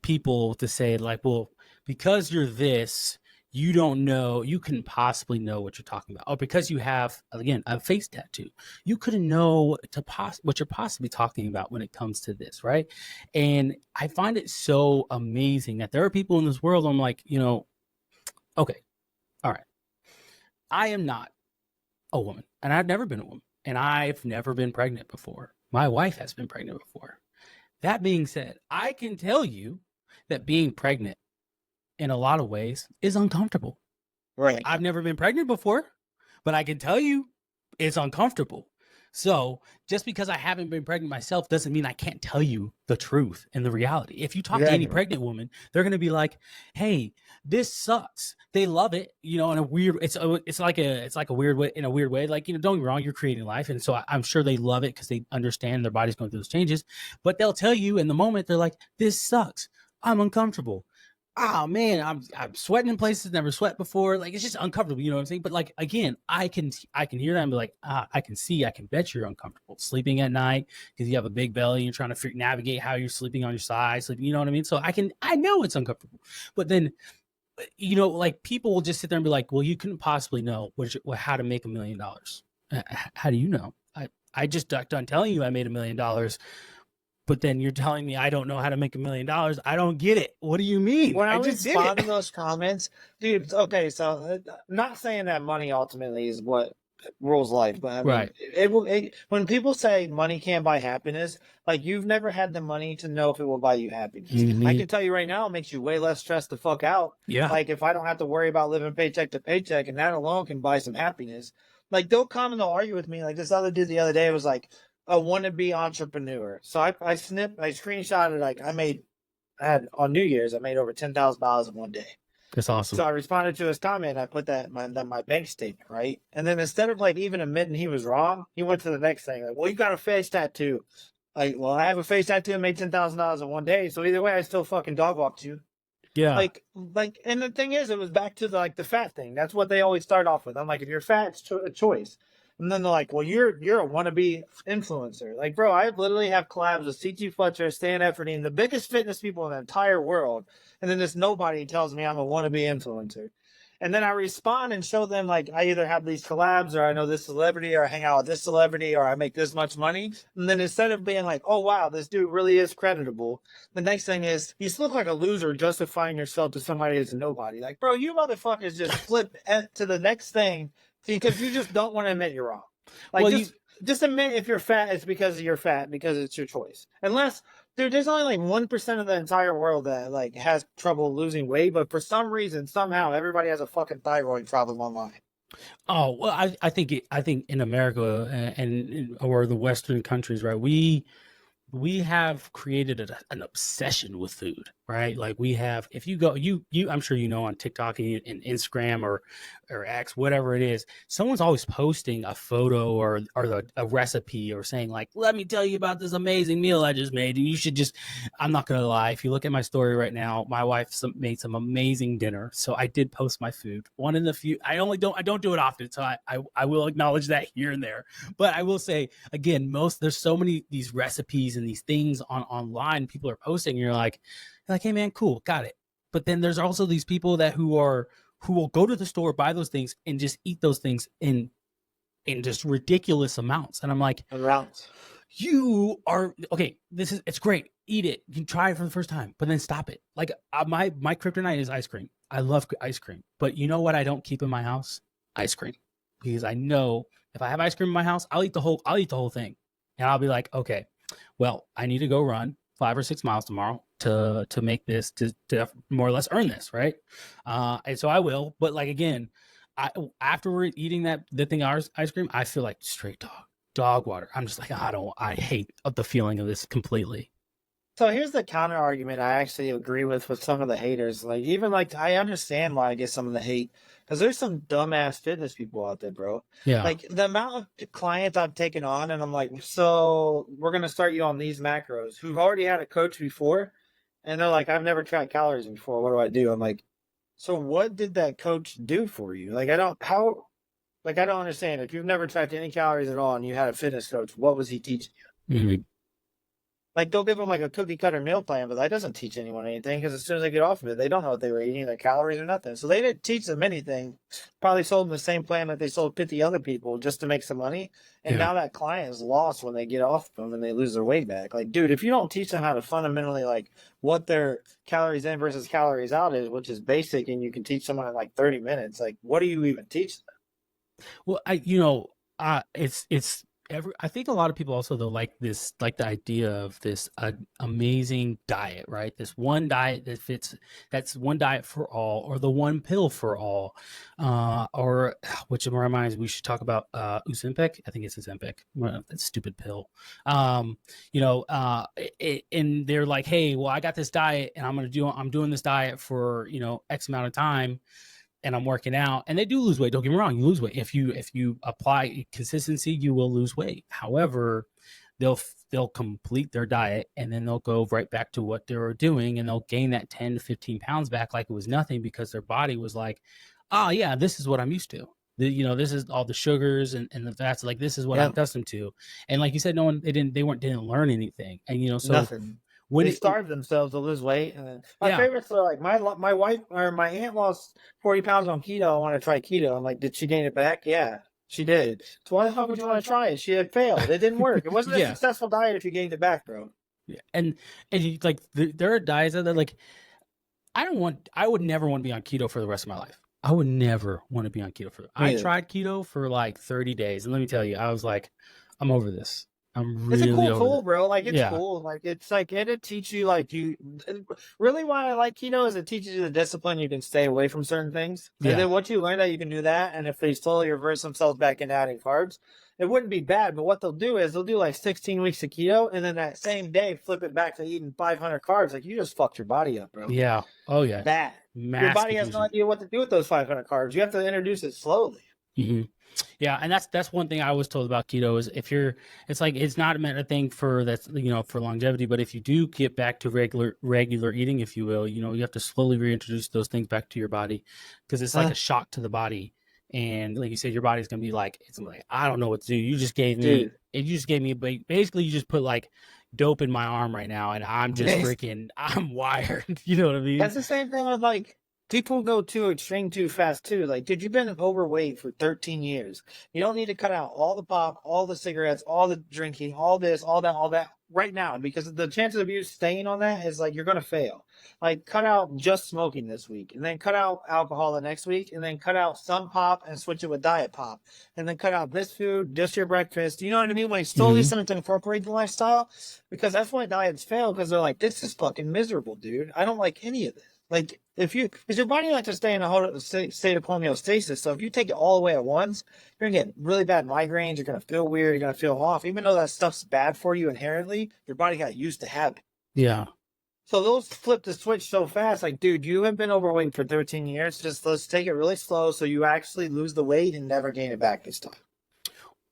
people to say like, well, because you're this, you don't know, you couldn't possibly know what you're talking about. Or because you have, again, a face tattoo, you couldn't know what you're possibly talking about when it comes to this, right? And I find it so amazing that there are people in this world, I'm like, okay, I am not a woman, and I've never been a woman, and I've never been pregnant before. My wife has been pregnant before. That being said, I can tell you that being pregnant in a lot of ways is uncomfortable. Right. I've never been pregnant before, but I can tell you it's uncomfortable. So just because I haven't been pregnant myself doesn't mean I can't tell you the truth and the reality. If you talk to any Exactly. pregnant woman, they're going to be like, "Hey, this sucks." They love it, you know, in a weird. It's like a weird way, in a weird way. Like, you know, don't get me wrong, you're creating life, and so I'm sure they love it because they understand their body's going through those changes. But they'll tell you in the moment, they're like, "This sucks. I'm uncomfortable. Oh man, I'm sweating in places never sweat before. Like, it's just uncomfortable, you know what I'm saying?" But like, again, I can hear that and be like, I can bet you're uncomfortable sleeping at night because you have a big belly and you're trying to navigate how you're sleeping on your side, sleeping, you know what I mean? So I know it's uncomfortable. But then, you know, like, people will just sit there and be like, well, you couldn't possibly know how to make $1 million. How do you know? I just got done telling you I made $1 million. But then you're telling me I don't know how to make $1 million. I don't get it. What do you mean? When I just did respond it. to those comments, dude, okay, so not saying that money ultimately is what rules life, but I mean, Right. it will. When people say money can't buy happiness, like, you've never had the money to know if it will buy you happiness. I can tell you right now, it makes you way less stressed the fuck out. Yeah. Like, if I don't have to worry about living paycheck to paycheck, and that alone can buy some happiness. Like, they'll come and they'll argue with me. Like, this other dude the other day was like a wannabe entrepreneur. So I screenshotted, like, I had on New Year's, I made over $10,000 in one day. That's awesome. So I responded to his comment. I put that in my bank statement, right? And then instead of like even admitting he was wrong, he went to the next thing. Like, well, you got a face tattoo. Like, well, I have a face tattoo and made $10,000 in one day. So either way, I still fucking dog walked you. Yeah. Like, and the thing is, it was back to the fat thing. That's what they always start off with. I'm like, if you're fat, it's a choice. And then they're like, well, you're a wannabe influencer. Like, bro, I literally have collabs with CT Fletcher, Stan Efferding, the biggest fitness people in the entire world. And then this nobody tells me I'm a wannabe influencer. And then I respond and show them, like, I either have these collabs, or I know this celebrity, or I hang out with this celebrity, or I make this much money. And then instead of being like, oh, wow, this dude really is creditable, the next thing is, you look like a loser justifying yourself to somebody that's a nobody. Like, bro, you motherfuckers just flip to the next thing because you just don't want to admit you're wrong. Like, well, just admit if you're fat, it's because you're fat, because it's your choice. Unless, dude, there's only like 1% of the entire world that like has trouble losing weight, but for some reason, somehow, everybody has a fucking thyroid problem online. Oh, well, I think in America and or the Western countries, right, we have created an obsession with food, right? Like, we have, if you go, I'm sure you know, on TikTok and Instagram or X, whatever it is, someone's always posting a photo or a recipe, or saying like, let me tell you about this amazing meal I just made. And you should just, I'm not going to lie. If you look at my story right now, my wife made some amazing dinner. So I did post my food. One in the few, I don't do it often. So I will acknowledge that here and there, but I will say again, there's so many these recipes and these things online people are posting, and you're like, hey man, cool, got it. But then there's also these people who will go to the store, buy those things, and just eat those things in just ridiculous amounts. And I'm like, you are okay. It's great. Eat it. You can try it for the first time, but then stop it. Like, my kryptonite is ice cream. I love ice cream, but you know what I don't keep in my house? Ice cream, because I know if I have ice cream in my house, I'll eat the whole thing, and I'll be like, okay, well, I need to go run 5 or 6 miles tomorrow to make this, to more or less earn this, right? And so I will. But like, again, after we're eating the thing, ice cream, I feel like straight dog water. I'm just like, I hate the feeling of this completely. So here's the counter argument I actually agree with some of the haters. Like, even like, I understand why I get some of the hate, because there's some dumbass fitness people out there, bro. Yeah. Like, the amount of clients I've taken on, and I'm like, so we're going to start you on these macros, who've already had a coach before. And they're like, I've never tracked calories before. What do I do? I'm like, so what did that coach do for you? Like, I don't understand. If you've never tracked any calories at all and you had a fitness coach, what was he teaching you? Mm-hmm. Like, they'll give them like a cookie cutter meal plan, but that doesn't teach anyone anything, because as soon as they get off of it, they don't know what they were eating, their calories or nothing. So they didn't teach them anything. Probably sold them the same plan that they sold 50 other people just to make some money. And now that client is lost when they get off them and they lose their weight back. Like, dude, if you don't teach them how to fundamentally, like, what their calories in versus calories out is, which is basic, and you can teach someone in like 30 minutes, like, what do you even teach them? Well, it's I think a lot of people also though like like the idea of this amazing diet, right? This one diet that fits, that's one diet for all, or the one pill for all, or which reminds me, we should talk about Ozempic. I think it's Ozempic, that stupid pill. Um, and they're like, hey, well, I got this diet, and I'm doing this diet for X amount of time, and I'm working out, and they do lose weight. Don't get me wrong, you lose weight if you apply consistency, you will lose weight. However, they'll complete their diet, and then they'll go right back to what they were doing, and they'll gain that 10 to 15 pounds back like it was nothing, because their body was like, oh yeah, this is what I'm used to. This is all the sugars and the fats. Like, this is what I'm accustomed to. And like you said, they didn't learn anything. And so Nothing. They starve themselves to lose weight. And then my favorites are like my wife or my aunt lost 40 pounds on keto. I want to try keto. I'm like, did she gain it back? Yeah, she did. So why the fuck would you want to try it? She had failed. It didn't work. It wasn't a successful diet if you gained it back, bro. Yeah. And you, like, there are diets that like, I would never want to be on keto for the rest of my life. I would never want to be on keto I tried keto for like 30 days. And let me tell you, I was like, I'm over this. I'm really it's a cool tool, it. bro. Like, it's cool. Like, it's like, it'll teach you, like, really why I like keto is it teaches you the discipline. You can stay away from certain things. And then once you learn that, you can do that. And if they slowly reverse themselves back into adding carbs, it wouldn't be bad. But what they'll do is they'll do like 16 weeks of keto, and then that same day flip it back to eating 500 carbs. Like, you just fucked your body up, bro. Yeah. Oh yeah. Bad. Your body has no idea what to do with those 500 carbs. You have to introduce it slowly. Mm-hmm. Yeah, and that's one thing I was told about keto is it's not meant a thing for for longevity, but if you do get back to regular eating, if you will, you have to slowly reintroduce those things back to your body, because it's like a shock to the body, and like you said, your body's gonna be like, it's like, I don't know what to do. You just gave me basically you just put like dope in my arm right now, and I'm just freaking, I'm wired. You know what I mean? That's the same thing with like, people go too extreme too fast too. Like, dude, you've been overweight for 13 years. You don't need to cut out all the pop, all the cigarettes, all the drinking, all this, all that right now, because the chances of you staying on that is like, you're going to fail. Like, cut out just smoking this week, and then cut out alcohol the next week, and then cut out some pop and switch it with diet pop, and then cut out this food, just your breakfast. You know what I mean? When you slowly start to incorporate the lifestyle, because that's why diets fail, because they're like, this is fucking miserable, dude. I don't like any of this. Like, because your body likes to stay in a state of homeostasis. So if you take it all away at once, you're going to get really bad migraines. You're going to feel weird. You're going to feel off. Even though that stuff's bad for you inherently, your body got used to having it. Yeah. So those flip the switch so fast. Like, dude, you have been overweight for 13 years. Just let's take it really slow so you actually lose the weight and never gain it back this time.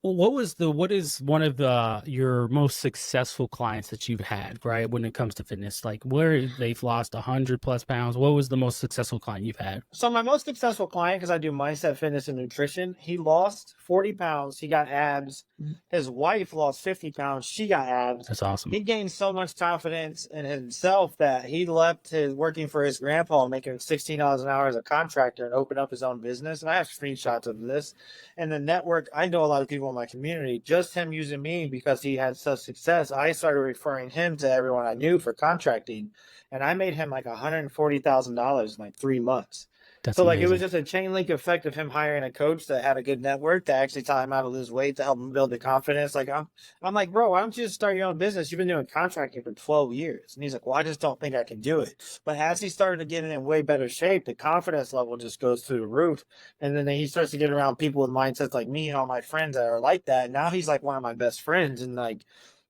Well, what is one of your most successful clients that you've had, right, when it comes to fitness? Like, where they've lost 100+ pounds, what was the most successful client you've had? So my most successful client, because I do mindset, fitness, and nutrition, he lost 40 pounds. He got abs. His wife lost 50 pounds. She got abs. That's awesome. He gained so much confidence in himself that he left working for his grandpa, making $16 an hour as a contractor, and opened up his own business. And I have screenshots of this. And the network, I know a lot of people in my community, just him using me because he had such success. I started referring him to everyone I knew for contracting. And I made him like $140,000 in like 3 months. That's so amazing. Like, it was just a chain link effect of him hiring a coach that had a good network to actually taught him how to lose weight, to help him build the confidence. Like, I'm like, bro, why don't you just start your own business? You've been doing contracting for 12 years. And he's like, well, I just don't think I can do it. But as he started to get in way better shape, the confidence level just goes through the roof. And then he starts to get around people with mindsets like me and all my friends that are like that. And now he's like one of my best friends. And like,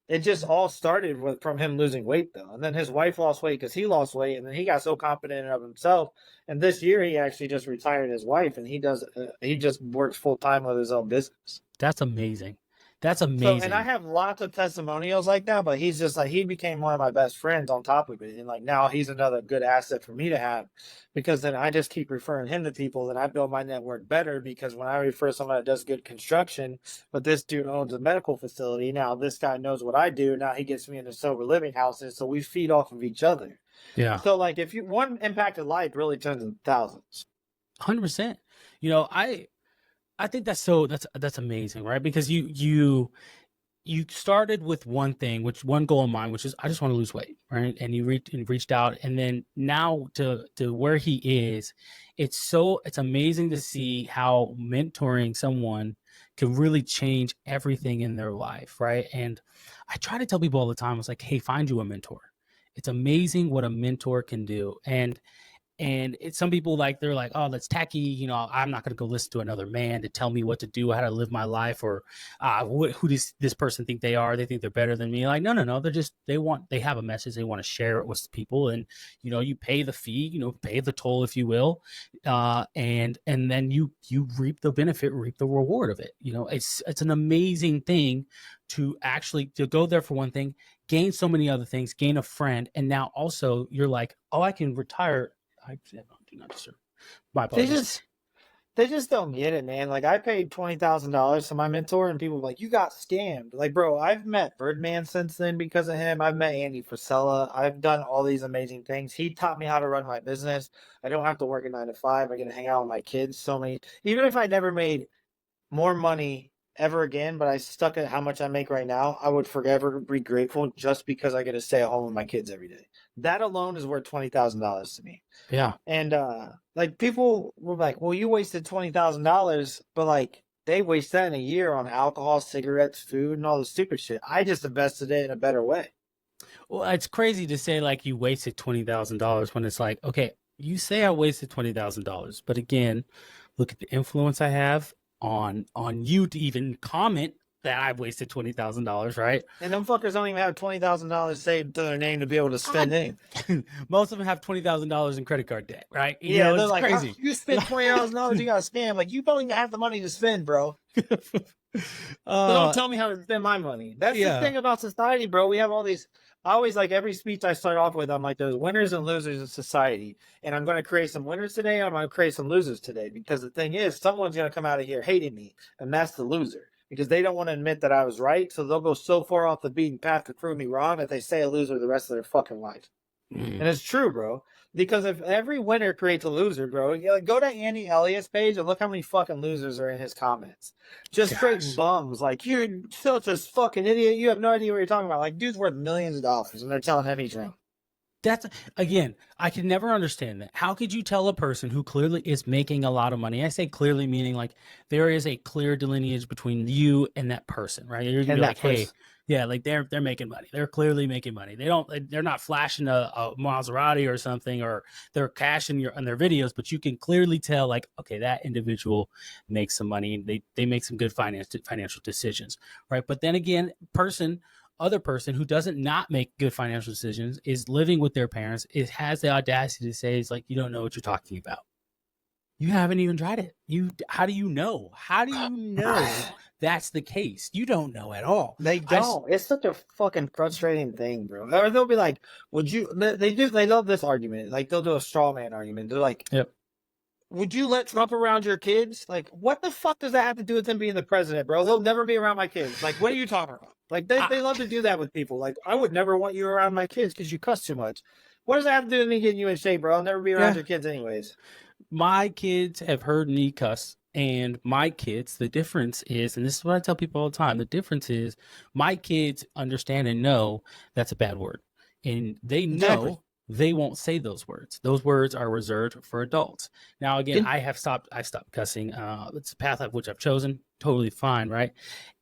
it just all started from him losing weight, though. And then his wife lost weight because he lost weight. And then he got so confident of himself. And this year, he actually just retired his wife. And he just works full time with his own business. That's amazing. That's amazing. So, and I have lots of testimonials like that, but he's just like, he became one of my best friends on top of it. And like, now he's another good asset for me to have, because then I just keep referring him to people, and I build my network better, because when I refer someone that does good construction, but this dude owns a medical facility, now this guy knows what I do. Now he gets me into sober living houses. So we feed off of each other. Yeah. So like, if one impacted life really turns into thousands. 100%. I think that's amazing, right? Because you you started with one thing, one goal in mind, which is I just want to lose weight, right? And you reached out, and then now to where he is, it's amazing to see how mentoring someone can really change everything in their life, right? And I try to tell people all the time, it's like, hey, find you a mentor. It's amazing what a mentor can do. And it's some people they're like, oh, that's tacky. You know, I'm not going to go listen to another man to tell me what to do, how to live my life, or who does this person think they are? They think they're better than me. Like, no. They have a message. They want to share it with people. And, you know, you pay the fee, you know, pay the toll, if you will. And then you reap the benefit, reap the reward of it. You know, it's an amazing thing to go there for one thing, gain so many other things, gain a friend. And now also you're like, oh, I can retire. I do not deserve. My apologies. They just don't get it, man. Like, I paid $20,000 to my mentor, and people were like, "You got scammed." Like, bro, I've met Birdman since then because of him. I've met Andy Frisella. I've done all these amazing things. He taught me how to run my business. I don't have to work a 9 to 5. I get to hang out with my kids. Even if I never made more money ever again, but I stuck at how much I make right now, I would forever be grateful just because I get to stay at home with my kids every day. That alone is worth $20,000 to me. Yeah. And like, people were like, well, you wasted $20,000, but like, they waste that in a year on alcohol, cigarettes, food, and all the stupid shit. I just invested it in a better way. Well, it's crazy to say like you wasted $20,000 when it's like, okay, you say I wasted $20,000, but again, look at the influence I have on you to even comment that I've wasted $20,000, right? And them fuckers don't even have $20,000 saved to their name to be able to spend it. Most of them have $20,000 in credit card debt, right? Yeah, they're it's like, crazy. You spent $20,000, you got a scam. Like, you don't even have the money to spend, bro. So don't tell me how to spend my money. That's the thing about society, bro. We have all these. I always, like, every speech I start off with, I'm like, there's winners and losers in society. And I'm going to create some winners today. I'm going to create some losers today. Because the thing is, someone's going to come out of here hating me. And that's the loser. Because they don't want to admit that I was right. So they'll go so far off the beaten path to prove me wrong that they stay a loser the rest of their fucking life. And it's true, bro. Because if every winner creates a loser, bro, go to Andy Elliott's page and look how many fucking losers are in his comments. Just straight bums. Like, you're such a fucking idiot. You have no idea what you're talking about. Like, dude's worth millions of dollars, and they're telling him he's wrong. That's, again, I can never understand that. How could you tell a person who clearly is making a lot of money? I say clearly meaning like there is a clear delineation between you and that person, right? You're gonna be like, hey, yeah, like they're making money. They're clearly making money. They're not flashing a Maserati or something, or they're cashing on their videos, but you can clearly tell, like, okay, that individual makes some money. They make some good financial decisions, right? But then again, other person who doesn't not make good financial decisions is living with their parents. It has the audacity to say, it's like, you don't know what you're talking about. You haven't even tried it. How do you know? How do you know that's the case? You don't know at all. They don't. It's such a fucking frustrating thing, bro. Or they'll be like, they love this argument. Like, they'll do a straw man argument. They're like, yep. Would you let Trump around your kids? Like, what the fuck does that have to do with him being the president, bro? He'll never be around my kids. Like, what are you talking about? Like, they love to do that with people. Like, I would never want you around my kids because you cuss too much. What does that have to do with me getting you in shape, bro? I'll never be around your kids anyways. My kids have heard me cuss, and my kids, the difference is, and this is what I tell people all the time, the difference is my kids understand and know that's a bad word. And they know they won't say those words. Those words are reserved for adults. Now, again, I stopped cussing. It's a path of which I've chosen. Totally fine, right?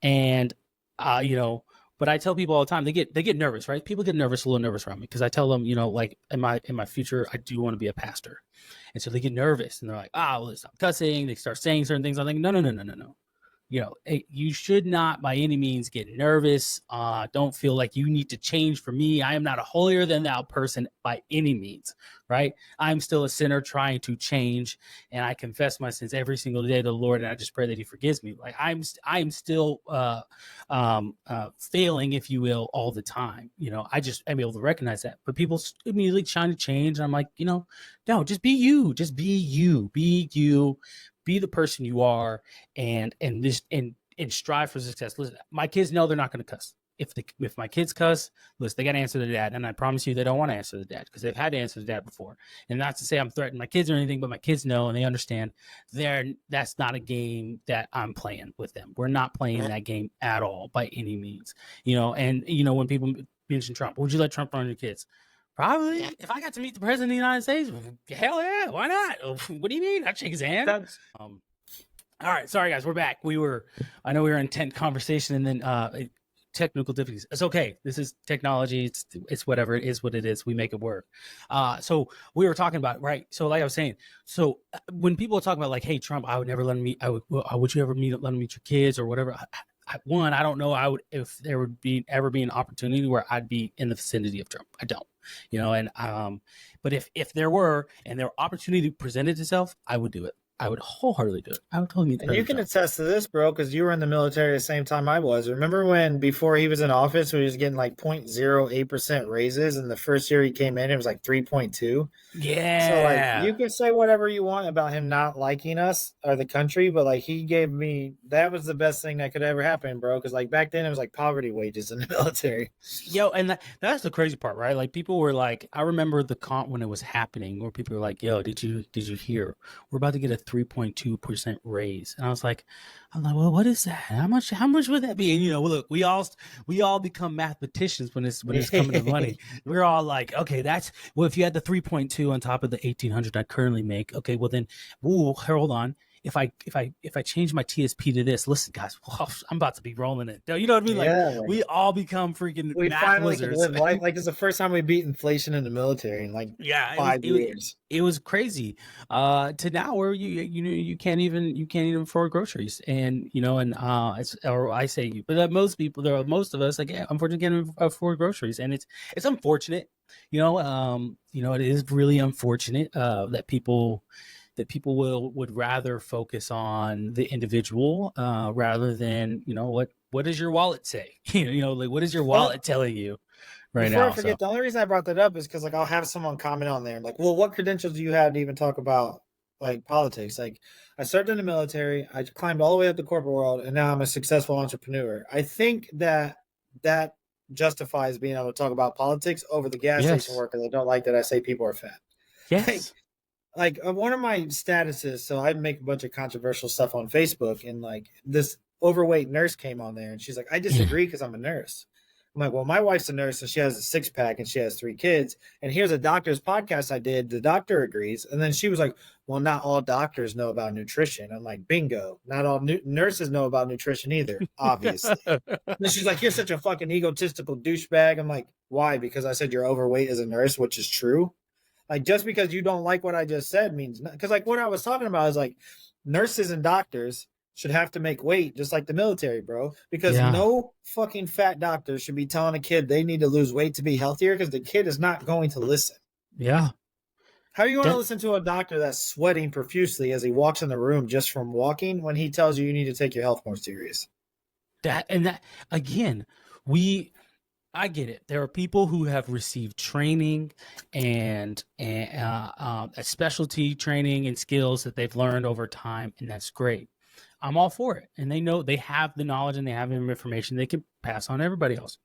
And but I tell people all the time, they get nervous, right? People get nervous, a little nervous around me because I tell them, like in my future, I do want to be a pastor. And so they get nervous and they're like, well, they stop cussing. They start saying certain things. I'm like, no. You should not by any means get nervous. Don't feel like you need to change for me. I am not a holier than thou person by any means, right? I'm still a sinner trying to change, and I confess my sins every single day to the Lord, and I just pray that He forgives me. Like I'm still failing, if you will, all the time. I'm able to recognize that. But people immediately trying to change, and I'm like, no, just be you. Just be you. Be you. Be the person you are, and strive for success. Listen, my kids know they're not going to cuss. if my kids cuss, listen, they got to answer the dad, and I promise you, they don't want to answer the dad because they've had to answer the dad before. And not to say I'm threatening my kids or anything, but my kids know and they understand that's not a game that I'm playing with them. We're not playing that game at all by any means. And when people mention Trump, would you let Trump run your kids? Probably. If I got to meet the president of the United States, hell yeah, why not? What do you mean? I'd shake his hand. All right, sorry guys, we're back. I know we were in intent conversation, and then technical difficulties. It's okay. This is technology. It's whatever. It is what it is. We make it work. So we were talking about, right? So like I was saying, so when people talk about like, hey, Trump, I would never let him meet. Would you ever let him meet your kids or whatever? One, I don't know. I would, if there would ever be an opportunity where I'd be in the vicinity of Trump. I don't, but if there were and there were opportunity presented itself, I would do it. I would wholeheartedly do it. I would totally meet the And you can attest to this, bro, because you were in the military at the same time I was. Remember when, before he was in office, we was getting like 0.08% raises, and the first year he came in, it was like 3.2. Yeah. So like, you can say whatever you want about him not liking us or the country, but like, he gave me, that was the best thing that could ever happen, bro. Because like back then it was like poverty wages in the military. Yo, and that's the crazy part, right? Like people were like, I remember the comp when it was happening, where people were like, "Yo, did you hear? We're about to get a 3.2% raise." And I'm like, well, what is that? How much would that be? And look, we all become mathematicians when it's coming to money. We're all like, okay, if you had the 3.2 on top of the 1,800 I currently make, okay, well then, hold on. If I change my TSP to this, listen, guys, I'm about to be rolling it. You know what I mean? Like we all become freaking math wizards. Live life. Like it's the first time we beat inflation in the military in like 5 years. It was crazy. To now where you can't even afford groceries, and I say you, but most people, most of us, like unfortunately can't afford groceries, and it's unfortunate. It is really unfortunate that people would rather focus on the individual rather than what does your wallet say? Like what is your wallet telling you right now? Before I forget, the only reason I brought that up is because like I'll have someone comment on there like, well, what credentials do you have to even talk about like politics? Like I served in the military, I climbed all the way up the corporate world, and now I'm a successful entrepreneur. I think that justifies being able to talk about politics over the gas station worker that don't like that I say people are fat. Yes. Like one of my statuses, so I make a bunch of controversial stuff on Facebook, and like this overweight nurse came on there, and she's like, I disagree because I'm a nurse. I'm like, well, my wife's a nurse and she has a 6-pack and she has 3 kids. And here's a doctor's podcast I did. The doctor agrees. And then she was like, well, not all doctors know about nutrition. I'm like, bingo. Not all nurses know about nutrition either, obviously. And she's like, you're such a fucking egotistical douchebag. I'm like, why? Because I said you're overweight as a nurse, which is true. Like, just because you don't like what I just said means not, because like what I was talking about is like nurses and doctors should have to make weight just like the military, bro, because no fucking fat doctor should be telling a kid they need to lose weight to be healthier, because the kid is not going to listen. Yeah. How are you going to listen to a doctor that's sweating profusely as he walks in the room just from walking when he tells you need to take your health more serious? That again, I get it. There are people who have received training and specialty training and skills that they've learned over time, and that's great. I'm all for it. And they know they have the knowledge and they have the information they can pass on to everybody else.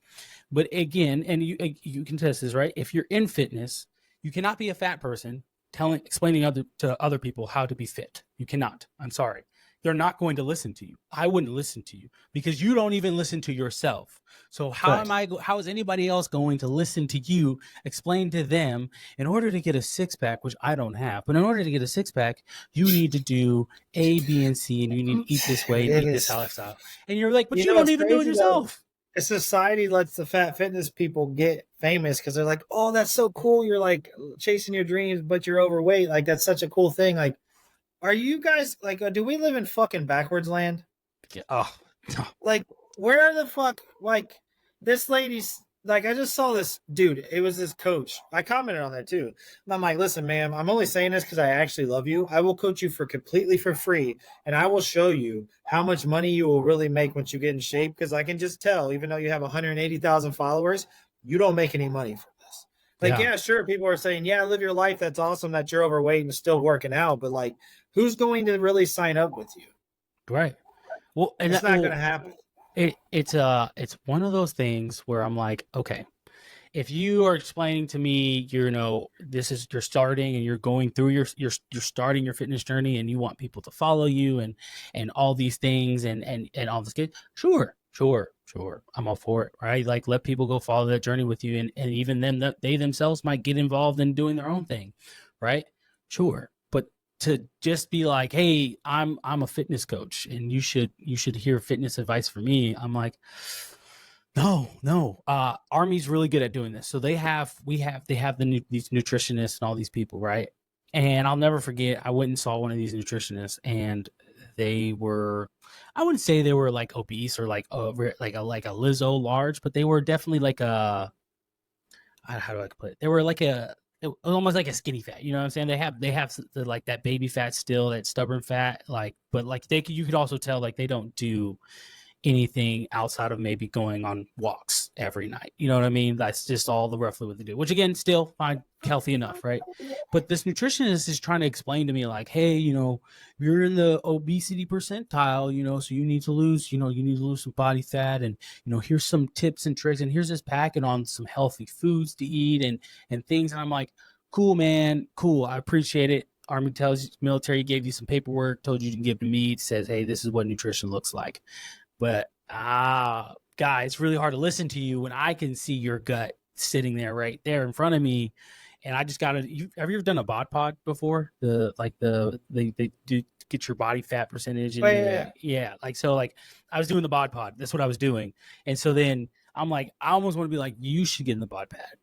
But again, and you can test this, right? If you're in fitness, you cannot be a fat person explaining to other people how to be fit. You cannot. I'm sorry. They're not going to listen to you. I wouldn't listen to you because you don't even listen to yourself. So how is anybody else going to listen to you, explain to them in order to get a 6-pack, which I don't have, but in order to get a 6-pack, you need to do A, B, and C, and you need to eat this way and eat this lifestyle. And you're like, but you don't even do it yourself. The society lets the fat fitness people get famous because they're like, oh, that's so cool. You're like chasing your dreams, but you're overweight. Like, that's such a cool thing. Like, are you guys like, do we live in fucking backwards land? Yeah. Oh, like, where the fuck, like, this lady's, like, I just saw this dude. It was this coach. I commented on that too. And I'm like, listen, ma'am, I'm only saying this because I actually love you. I will coach you completely for free. And I will show you how much money you will really make once you get in shape. Because I can just tell, even though you have 180,000 followers, you don't make any money from this. Like, yeah, sure. People are saying, yeah, live your life. That's awesome that you're overweight and still working out. But like, who's going to really sign up with you? Right. Well, and it's not going to happen. It's one of those things where I'm like, okay, if you are explaining to me, this is you're starting and you're going through you're starting your fitness journey and you want people to follow you and all these things and all this good, sure, I'm all for it, right? Like let people go follow that journey with you and even them that they themselves might get involved in doing their own thing, right? Sure. But to just be like, hey, I'm a fitness coach and you should hear fitness advice from me. I'm like, no. Army's really good at doing this. So they have these nutritionists and all these people, right? And I'll never forget, I went and saw one of these nutritionists, and they were, I wouldn't say they were like obese or like a Lizzo large, but they were definitely like how do I put it? They were like almost like a skinny fat. You know what I'm saying? They have like that baby fat still, that stubborn fat, like, but like you could also tell like they don't do anything outside of maybe going on walks every night. You know what I mean? That's just all the roughly what they do, which again, still fine, healthy enough, right? But this nutritionist is trying to explain to me like, hey, you're in the obesity percentile, so you need to lose some body fat, and here's some tips and tricks, and here's this packet on some healthy foods to eat and things. And I'm like, cool, man, cool. I appreciate it. Army tells you, military gave you some paperwork, told you to give to me. It says, hey, this is what nutrition looks like. But guy, it's really hard to listen to you when I can see your gut sitting there right there in front of me, and I just gotta. Have you ever done a bod pod before? They do get your body fat percentage, and yeah. Like so, like I was doing the bod pod. That's what I was doing, and so then I'm like, I almost want to be like, you should get in the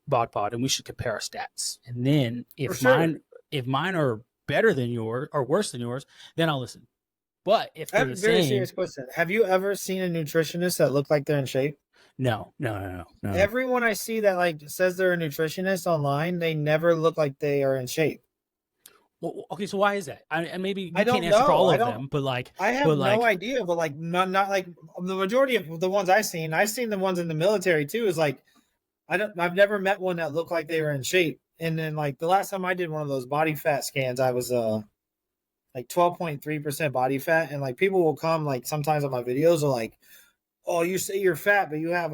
bod pod, and we should compare our stats, and then if mine are better than yours or worse than yours, then I'll listen. But if I have a very serious question. Have you ever seen a nutritionist that look like they're in shape? No. Everyone I see that like says they're a nutritionist online, they never look like they are in shape. Well, okay, so why is that? And maybe you I don't can't answer for know. all of them, but like I have no idea. But like not like the majority of the ones I've seen the ones in the military too. Is like I've never met one that looked like they were in shape. And then like the last time I did one of those body fat scans, I was like 12.3% body fat, and like people will come like sometimes on my videos are like, oh, you say you're fat, but you have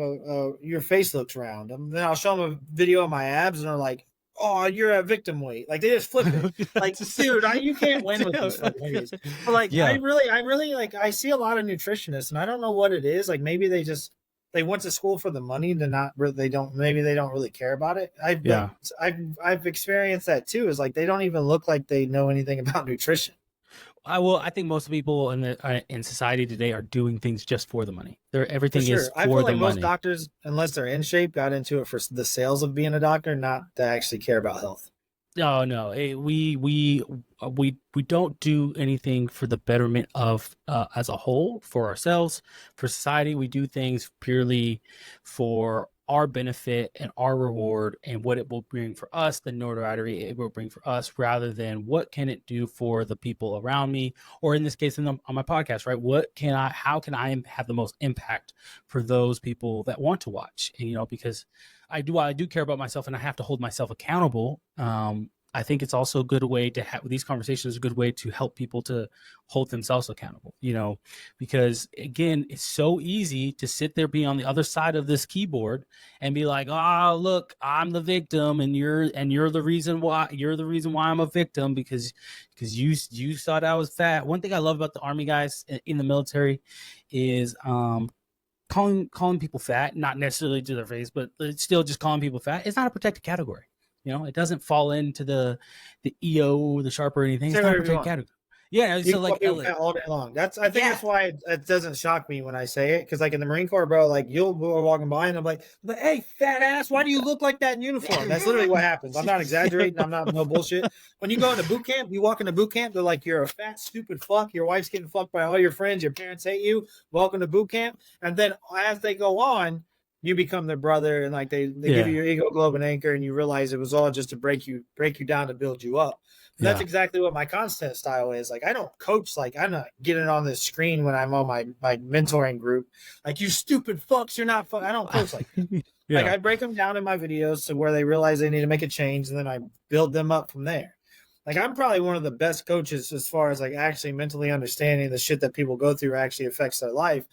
your face looks round. And then I'll show them a video of my abs, and they're like, oh, you're at victim weight. Like they just flip it. Like, dude, you can't win with these fucking videos. But like, yeah. I really like, I see a lot of nutritionists, and I don't know what it is. Like maybe they went to school for the money to they don't really care about it. I've experienced that too. Is like they don't even look like they know anything about nutrition. I think most people in society today are doing things just for the money. Everything is for I feel like most money. doctors, unless they're in shape, got into it for the sales of being a doctor, not to actually care about health. No. We don't do anything for the betterment of as a whole, for ourselves, for society. We do things purely for our benefit and our reward and what it will bring for us, the notoriety it will bring for us, rather than what can it do for the people around me, or in this case on my podcast, right? How can I have the most impact for those people that want to watch? And because I do care about myself, and I have to hold myself accountable. I think it's also a good way to have these conversations, a good way to help people to hold themselves accountable, because again, it's so easy to sit there, be on the other side of this keyboard and be like, oh, look, I'm the victim. And you're the reason why I'm a victim because you thought I was fat. One thing I love about the Army guys in the military is, calling people fat, not necessarily to their face, but still just calling people fat. It's not a protected category. It doesn't fall into the EO, the sharp or anything. It's not a protected category. Yeah, you so like all day long. That's why it doesn't shock me when I say it, because like in the Marine Corps, bro, like you'll be walking by and I'm like, hey, fat ass, why do you look like that in uniform? That's literally what happens. I'm not exaggerating. I'm not no bullshit. When you go into boot camp, you walk into boot camp, they're like, you're a fat, stupid fuck. Your wife's getting fucked by all your friends. Your parents hate you. Welcome to boot camp. And then as they go on, you become their brother, and like they give you your ego globe and anchor, and you realize it was all just to break you down to build you up. And that's exactly what my content style is. Like I don't coach, like I'm not getting on this screen when I'm on my mentoring group. Like, you stupid fucks, you're not I don't coach like that. Like I break them down in my videos to where they realize they need to make a change, and then I build them up from there. Like I'm probably one of the best coaches as far as like actually mentally understanding the shit that people go through actually affects their life.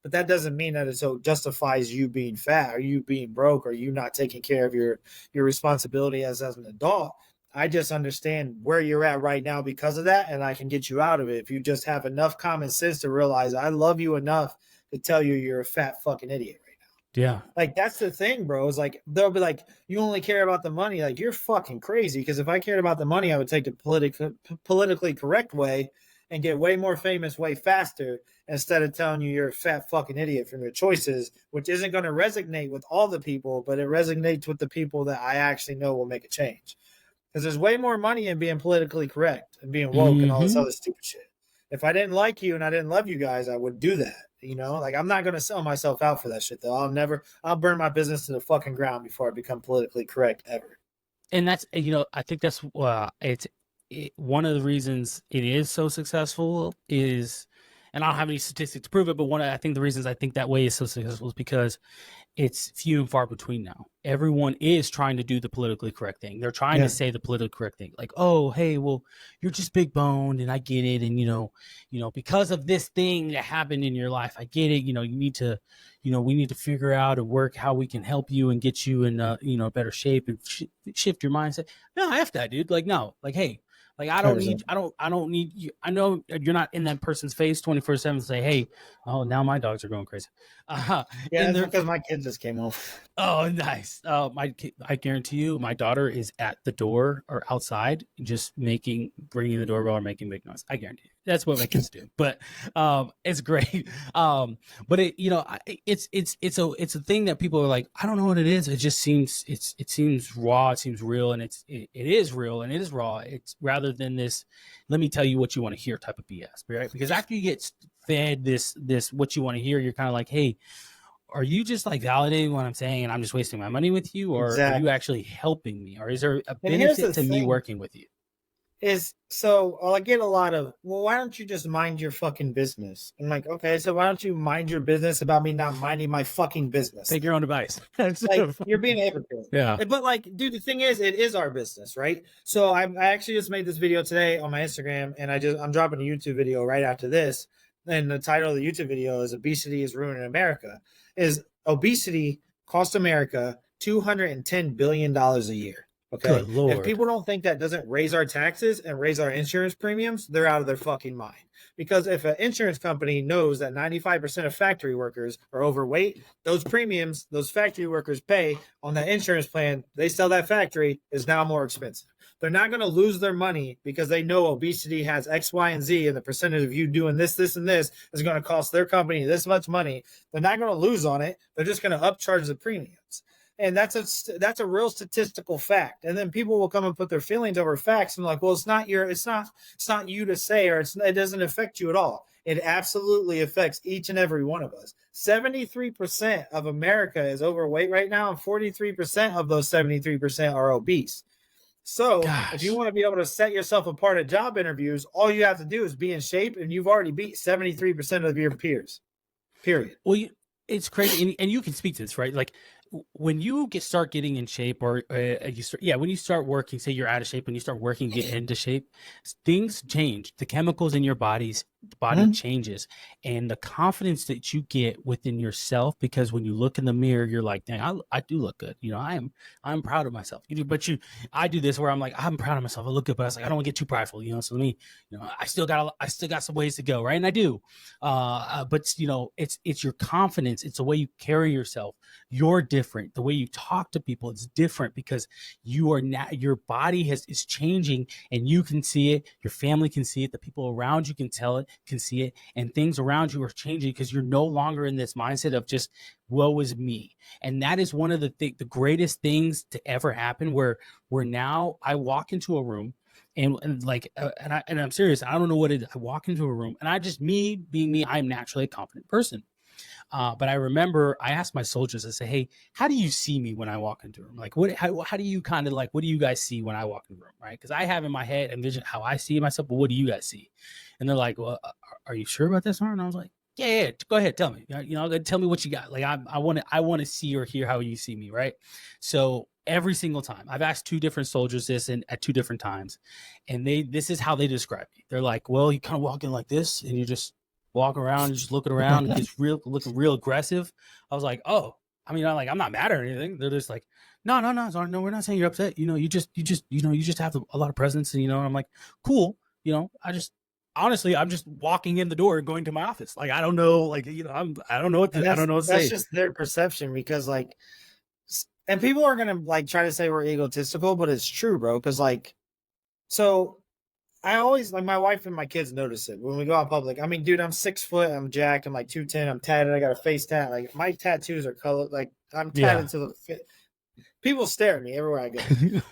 but that doesn't mean that it so justifies you being fat or you being broke or you not taking care of your responsibility as an adult. I just understand where you're at right now because of that, and I can get you out of it if you just have enough common sense to realize I love you enough to tell you you're a fat fucking idiot right now. Yeah. Like, that's the thing, bro. Is like they'll be like, you only care about the money. Like, you're fucking crazy. Because if I cared about the money, I would take the politically correct way and get way more famous way faster instead of telling you you're a fat fucking idiot from your choices, which isn't going to resonate with all the people, but it resonates with the people that I actually know will make a change. Because there's way more money in being politically correct and being woke and all this other stupid shit. If I didn't like you and I didn't love you guys, I would do that. You know, like, I'm not going to sell myself out for that shit, though. I'll burn my business to the fucking ground before I become politically correct ever. And that's, I think that's one of the reasons it is so successful is, and I don't have any statistics to prove it, but I think the reasons I think that way is so successful is because it's few and far between now. Everyone is trying to do the politically correct thing. They're trying to say the politically correct thing. Like, oh, hey, well, you're just big boned and I get it. And, because of this thing that happened in your life, I get it. You need to, we need to figure out and work how we can help you and get you in, better shape and shift your mindset. No, F that, dude. Like, no, like, hey, like, I don't need you. I know you're not in that person's face 24/7 to say, hey, oh, now my dogs are going crazy. Yeah, because my kid just came home. Oh, nice. I guarantee you, my daughter is at the door or outside, just ringing the doorbell or making big noise. I guarantee you. That's what my kids do. But it's great. But it's a thing that people are like, I don't know what it is. It just seems it seems raw. It seems real, and it is real and it is raw. It's rather than this, let me tell you what you want to hear type of BS, right? Because after you get fed this what you want to hear, you're kind of like, hey, are you just like validating what I'm saying and I'm just wasting my money with you, or are you actually helping me, or is there a benefit to me working with you? So I get a lot of, well, why don't you just mind your fucking business? I'm like, okay, so why don't you mind your business about me not minding my fucking business? Take your own advice. Like, you're being a hypocrite. Yeah. But like, dude, the thing is, it is our business, right? So I actually just made this video today on my Instagram, and I'm dropping a YouTube video right after this. And the title of the YouTube video is "Obesity is Ruining America." Is obesity cost America $210 billion a year? Okay. Good Lord. If people don't think that doesn't raise our taxes and raise our insurance premiums, they're out of their fucking mind. Because if an insurance company knows that 95% of factory workers are overweight, those premiums those factory workers pay on that insurance plan they sell that factory is now more expensive. They're not going to lose their money because they know obesity has X, Y, and Z, and the percentage of you doing this, this, and this is going to cost their company this much money. They're not going to lose on it. They're just going to upcharge the premiums. And that's a real statistical fact. And then people will come and put their feelings over facts and like, well, it's not you to say, or it doesn't affect you at all. It absolutely affects each and every one of us. 73% of America is overweight right now, and 43% of those 73% are obese. So if you want to be able to set yourself apart at job interviews, all you have to do is be in shape, and you've already beat 73% of your peers. Period. Well, it's crazy, and you can speak to this, right? Like, when you start getting in shape, or when you start working, say you're out of shape, when you start working, get into shape, things change. The chemicals in your body changes, and the confidence that you get within yourself, because when you look in the mirror, you're like, dang, I do look good. I'm proud of myself. I do this where I'm like, I'm proud of myself. I look good, but I was like, I don't want to get too prideful, so let me, I still got some ways to go. Right. And I do. But it's your confidence. It's the way you carry yourself. You're different. The way you talk to people is different because your body is changing, and you can see it. Your family can see it. The people around you can see it, and things around you are changing because you're no longer in this mindset of just woe is me. And that is one of the greatest things to ever happen, where now I walk into a room and I'm serious. I don't know what it is. I walk into a room, and I just, me being me, I'm naturally a confident person. But I remember I asked my soldiers, I say, hey, how do you see me when I walk into a room? Like, how do you kind of like, what do you guys see when I walk in the room? Right. Because I have in my head envision how I see myself, but what do you guys see? And they're like, well, are you sure about this, Aaron? And I was like, yeah, go ahead. Tell me, tell me what you got. Like, I want to see or hear how you see me. Right. So every single time I've asked two different soldiers this, and at two different times, and this is how they describe me. They're like, well, you kind of walk in like this, and you just walking around, just looking around, and gets looking real aggressive. I was like, oh, I mean, I'm not mad or anything. They're just like, no, we're not saying you're upset. You just have a lot of presence, and I'm like, cool. Honestly, I'm just walking in the door and going to my office. Like, I don't know, like, I don't know what to say. That's just their perception, because like, and people are gonna like try to say we're egotistical, but it's true, bro. Because like, so I always, like, my wife and my kids notice it when we go out public. I mean, dude, I'm 6 foot, I'm jacked, I'm like 210, I'm tatted, I got a face tat. Like, my tattoos are colored, like I'm tatted to the fit. People stare at me everywhere I go.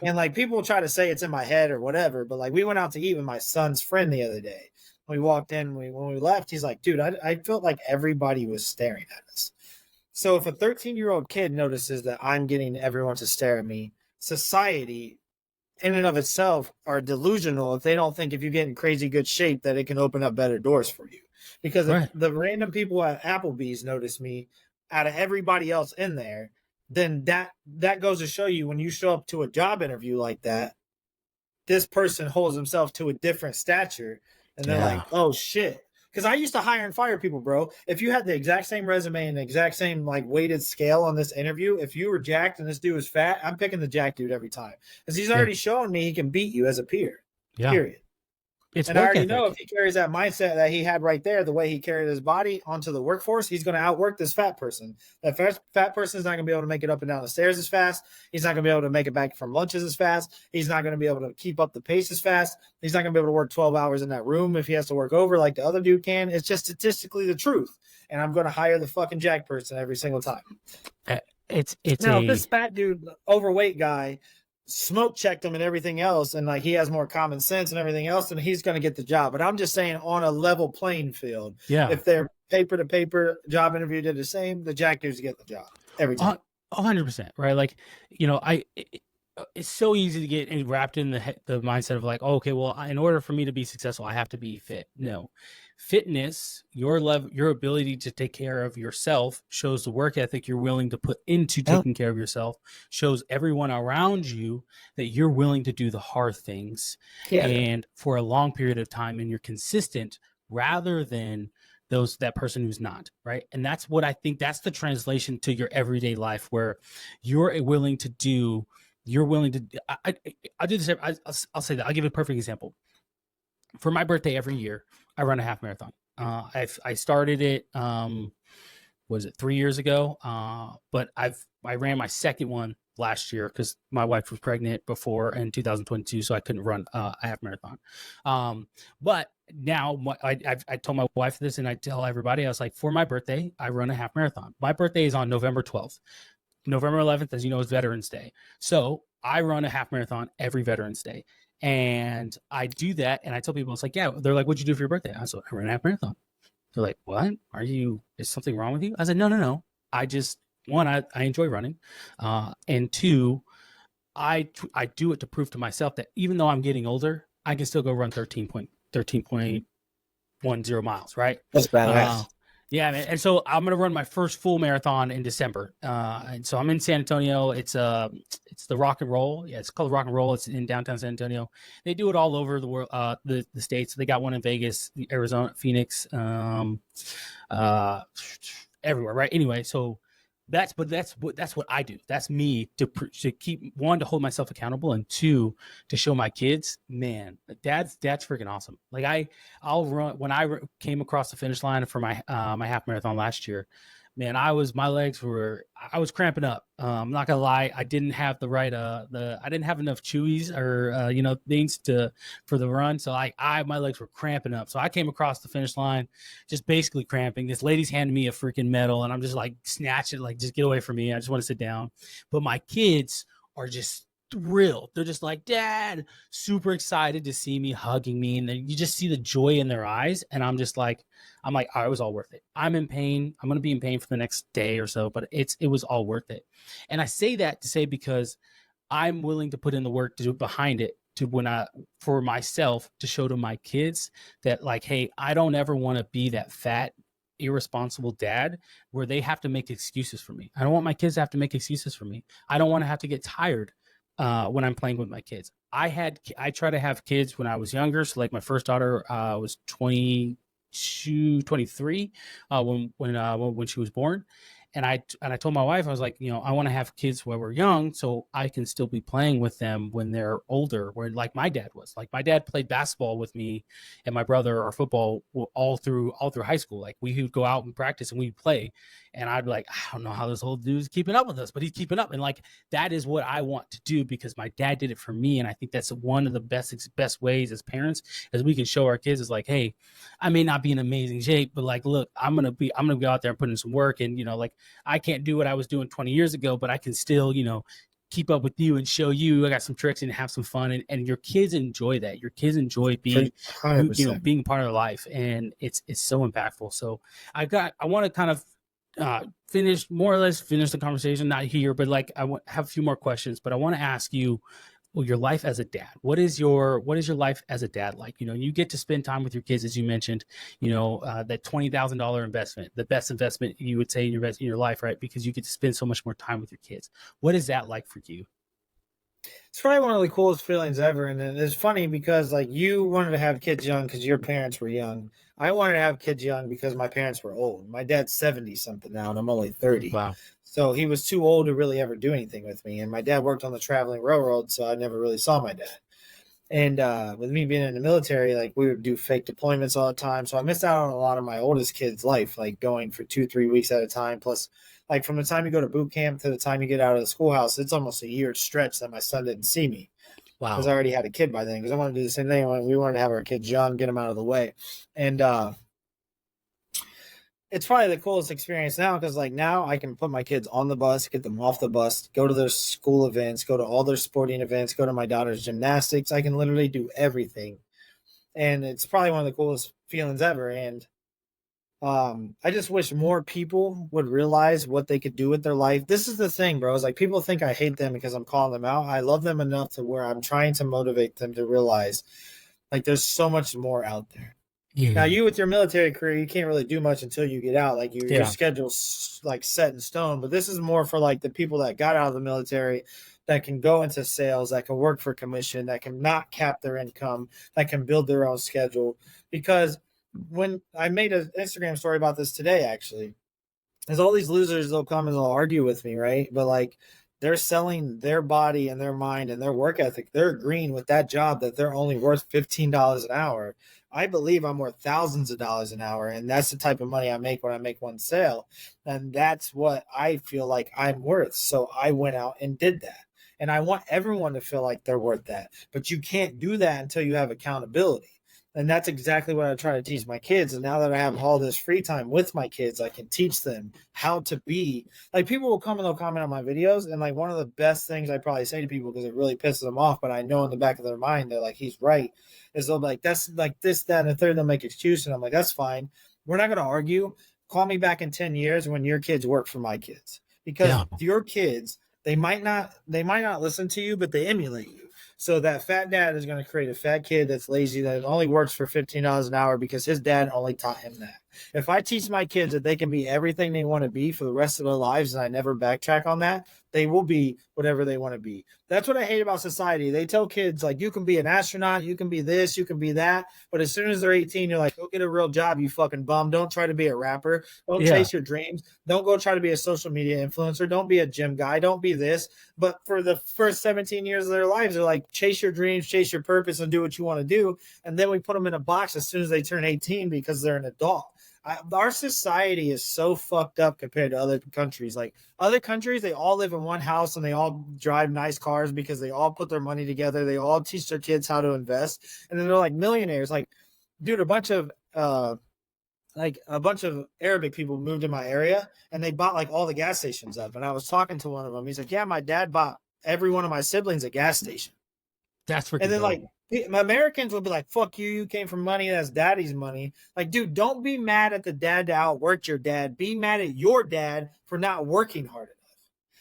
And like, people try to say it's in my head or whatever, but like, we went out to eat with my son's friend the other day. We walked in, when we left, he's like, dude, I felt like everybody was staring at us. So if a 13-year-old kid notices that I'm getting everyone to stare at me, society in and of itself are delusional if they don't think if you get in crazy good shape that it can open up better doors for you. Because if the random people at Applebee's notice me out of everybody else in there, then that goes to show you, when you show up to a job interview like that, this person holds himself to a different stature, and they're like, oh shit. Because I used to hire and fire people, bro. If you had the exact same resume and the exact same like weighted scale on this interview, if you were jacked and this dude was fat, I'm picking the jack dude every time, because he's already shown me he can beat you as a peer. Period. And I already know if he carries that mindset that he had right there, the way he carried his body onto the workforce, he's going to outwork this fat person. That fat person is not going to be able to make it up and down the stairs as fast. He's not going to be able to make it back from lunches as fast. He's not going to be able to keep up the pace as fast. He's not going to be able to work 12 hours in that room if he has to work over like the other dude can. It's just statistically the truth. And I'm going to hire the fucking jack person every single time. It's now, if this fat dude, overweight guy, smoke checked him and everything else, and like he has more common sense and everything else, and he's going to get the job. But I'm just saying, on a level playing field, if their paper to paper job interview did the same, the jack dudes get the job every time. 100%, right? Like, it's so easy to get wrapped in the mindset of like, oh, okay, well, in order for me to be successful, I have to be fit. No, fitness, your ability to take care of yourself shows the work ethic you're willing to put into taking care of yourself, shows everyone around you that you're willing to do the hard things and for a long period of time, and you're consistent rather than that person who's not, right? And that's what I think, that's the translation to your everyday life, where you're willing to do. I'll do this. I'll say that. I'll give you a perfect example. For my birthday every year, I run a half marathon. I started it, was it 3 years ago? But I ran my second one last year because my wife was pregnant before in 2022, so I couldn't run a half marathon. But now I told my wife this, and I tell everybody, I was like, for my birthday, I run a half marathon. My birthday is on November 12th. November 11th, as you know, is Veterans Day. So I run a half marathon every Veterans Day. And I do that. And I tell people, it's like, yeah, they're like, what'd you do for your birthday? I said, I ran a half marathon. They're like, what? Is something wrong with you? I said, no. I just, one, I enjoy running. And two, I do it to prove to myself that even though I'm getting older, I can still go run 13.10 miles, right? That's badass. Yeah, man. And so I'm gonna run my first full marathon in December. And so I'm in San Antonio. It's the Rock and Roll. Yeah, it's called Rock and Roll. It's in downtown San Antonio. They do it all over the world, the states. They got one in Vegas, Arizona, Phoenix, everywhere, right? Anyway, so that's what I do. That's me to keep, one, to hold myself accountable, and two, to show my kids, man, dad's freaking awesome. Like I'll run, when I came across the finish line for my my half marathon last year, man, I was cramping up. I'm not gonna lie, I didn't have the right I didn't have enough chewies or things for the run, so my legs were cramping up. So I came across the finish line just basically cramping. This lady's handed me a freaking medal, and I'm just like, snatch it, like, just get away from me, I just want to sit down. But my kids are just thrilled. They're just like, Dad, super excited to see me, hugging me, and then you just see the joy in their eyes. And I'm like, oh, it was all worth it. I'm in pain. I'm going to be in pain for the next day or so, but it was all worth it. And I say that to say, because I'm willing to put in the work to do behind it, for myself, to show to my kids that, like, hey, I don't ever want to be that fat, irresponsible dad where they have to make excuses for me. I don't want my kids to have to make excuses for me. I don't want to have to get tired when I'm playing with my kids. I try to have kids when I was younger. So like my first daughter was 22 23 when she was born. And I told my wife, I was like, I want to have kids when we're young so I can still be playing with them when they're older, where like my dad was. Like my dad played basketball with me and my brother, or football, all through high school. Like we would go out and practice and we'd play. And I'd be like, I don't know how this old dude's keeping up with us, but he's keeping up. And like that is what I want to do because my dad did it for me. And I think that's one of the best ways as parents as we can show our kids is like, hey, I may not be in amazing shape, but like, look, I'm gonna go out there and put in some work. And like I can't do what I was doing 20 years ago, but I can still, keep up with you and show you I got some tricks and have some fun. And your kids enjoy that. Your kids enjoy being, 100%. being part of their life. And it's so impactful. So I want to kind of finish the conversation, not here, but like have a few more questions, but I want to ask you, well, your life as a dad. What is your life as a dad like? You get to spend time with your kids, as you mentioned. That $20,000 investment, the best investment you would say in your life, right? Because you get to spend so much more time with your kids. What is that like for you? It's probably one of the coolest feelings ever. And it's funny because like you wanted to have kids young because your parents were young. I wanted to have kids young because my parents were old. My dad's 70 something now and I'm only 30. Wow. So he was too old to really ever do anything with me. And my dad worked on the traveling railroad, so I never really saw my dad. And with me being in the military, like we would do fake deployments all the time. So I missed out on a lot of my oldest kid's life, like going for 2-3 weeks at a time. Plus, like from the time you go to boot camp to the time you get out of the schoolhouse, it's almost a year stretch that my son didn't see me. Wow. Because I already had a kid by then. Because I wanted to do the same thing. We wanted to have our kids young, get them out of the way. And it's probably the coolest experience now because like now I can put my kids on the bus, get them off the bus, go to their school events, go to all their sporting events, go to my daughter's gymnastics. I can literally do everything. And it's probably one of the coolest feelings ever. And I just wish more people would realize what they could do with their life. This is the thing, bro. It's like people think I hate them because I'm calling them out. I love them enough to where I'm trying to motivate them to realize like there's so much more out there. Yeah. Now, you with your military career, you can't really do much until you get out. Like your schedule's like set in stone. But this is more for like the people that got out of the military that can go into sales, that can work for commission, that can not cap their income, that can build their own schedule. Because when I made an Instagram story about this today, actually, there's all these losers, they'll come and they'll argue with me, right? But like they're selling their body and their mind and their work ethic. They're agreeing with that job that they're only worth $15 an hour. I believe I'm worth thousands of dollars an hour, and that's the type of money I make when I make one sale. And that's what I feel like I'm worth. So I went out and did that. And I want everyone to feel like they're worth that. But you can't do that until you have accountability. And that's exactly what I try to teach my kids. And now that I have all this free time with my kids, I can teach them how to be. Like people will come and they'll comment on my videos. And like one of the best things I probably say to people, because it really pisses them off, but I know in the back of their mind, they're like, he's right, is they'll be like, that's like this, that, and the third. They'll make excuses. And I'm like, that's fine. We're not going to argue. Call me back in 10 years when your kids work for my kids. Because your kids, they might not listen to you, but they emulate you. So that fat dad is going to create a fat kid that's lazy, that only works for $15 an hour because his dad only taught him that. If I teach my kids that they can be everything they want to be for the rest of their lives and I never backtrack on that, they will be whatever they want to be. That's what I hate about society. They tell kids, like, you can be an astronaut, you can be this, you can be that. But as soon as they're 18, you're like, go get a real job, you fucking bum. Don't try to be a rapper. Don't chase your dreams. Don't go try to be a social media influencer. Don't be a gym guy. Don't be this. But for the first 17 years of their lives, they're like, chase your dreams, chase your purpose, and do what you want to do. And then we put them in a box as soon as they turn 18 because they're an adult. Our society is so fucked up compared to other countries. Like other countries, they all live in one house and they all drive nice cars because they all put their money together. They all teach their kids how to invest. And then they're like millionaires. Like, dude, a bunch of Arabic people moved in my area and they bought like all the gas stations up. And I was talking to one of them. He's like, yeah, my dad bought every one of my siblings a gas station. That's freaking And then dope. like Americans will be like, fuck you, you came from money, that's daddy's money. Like, dude, don't be mad at the dad to outwork your dad. Be mad at your dad for not working hard enough.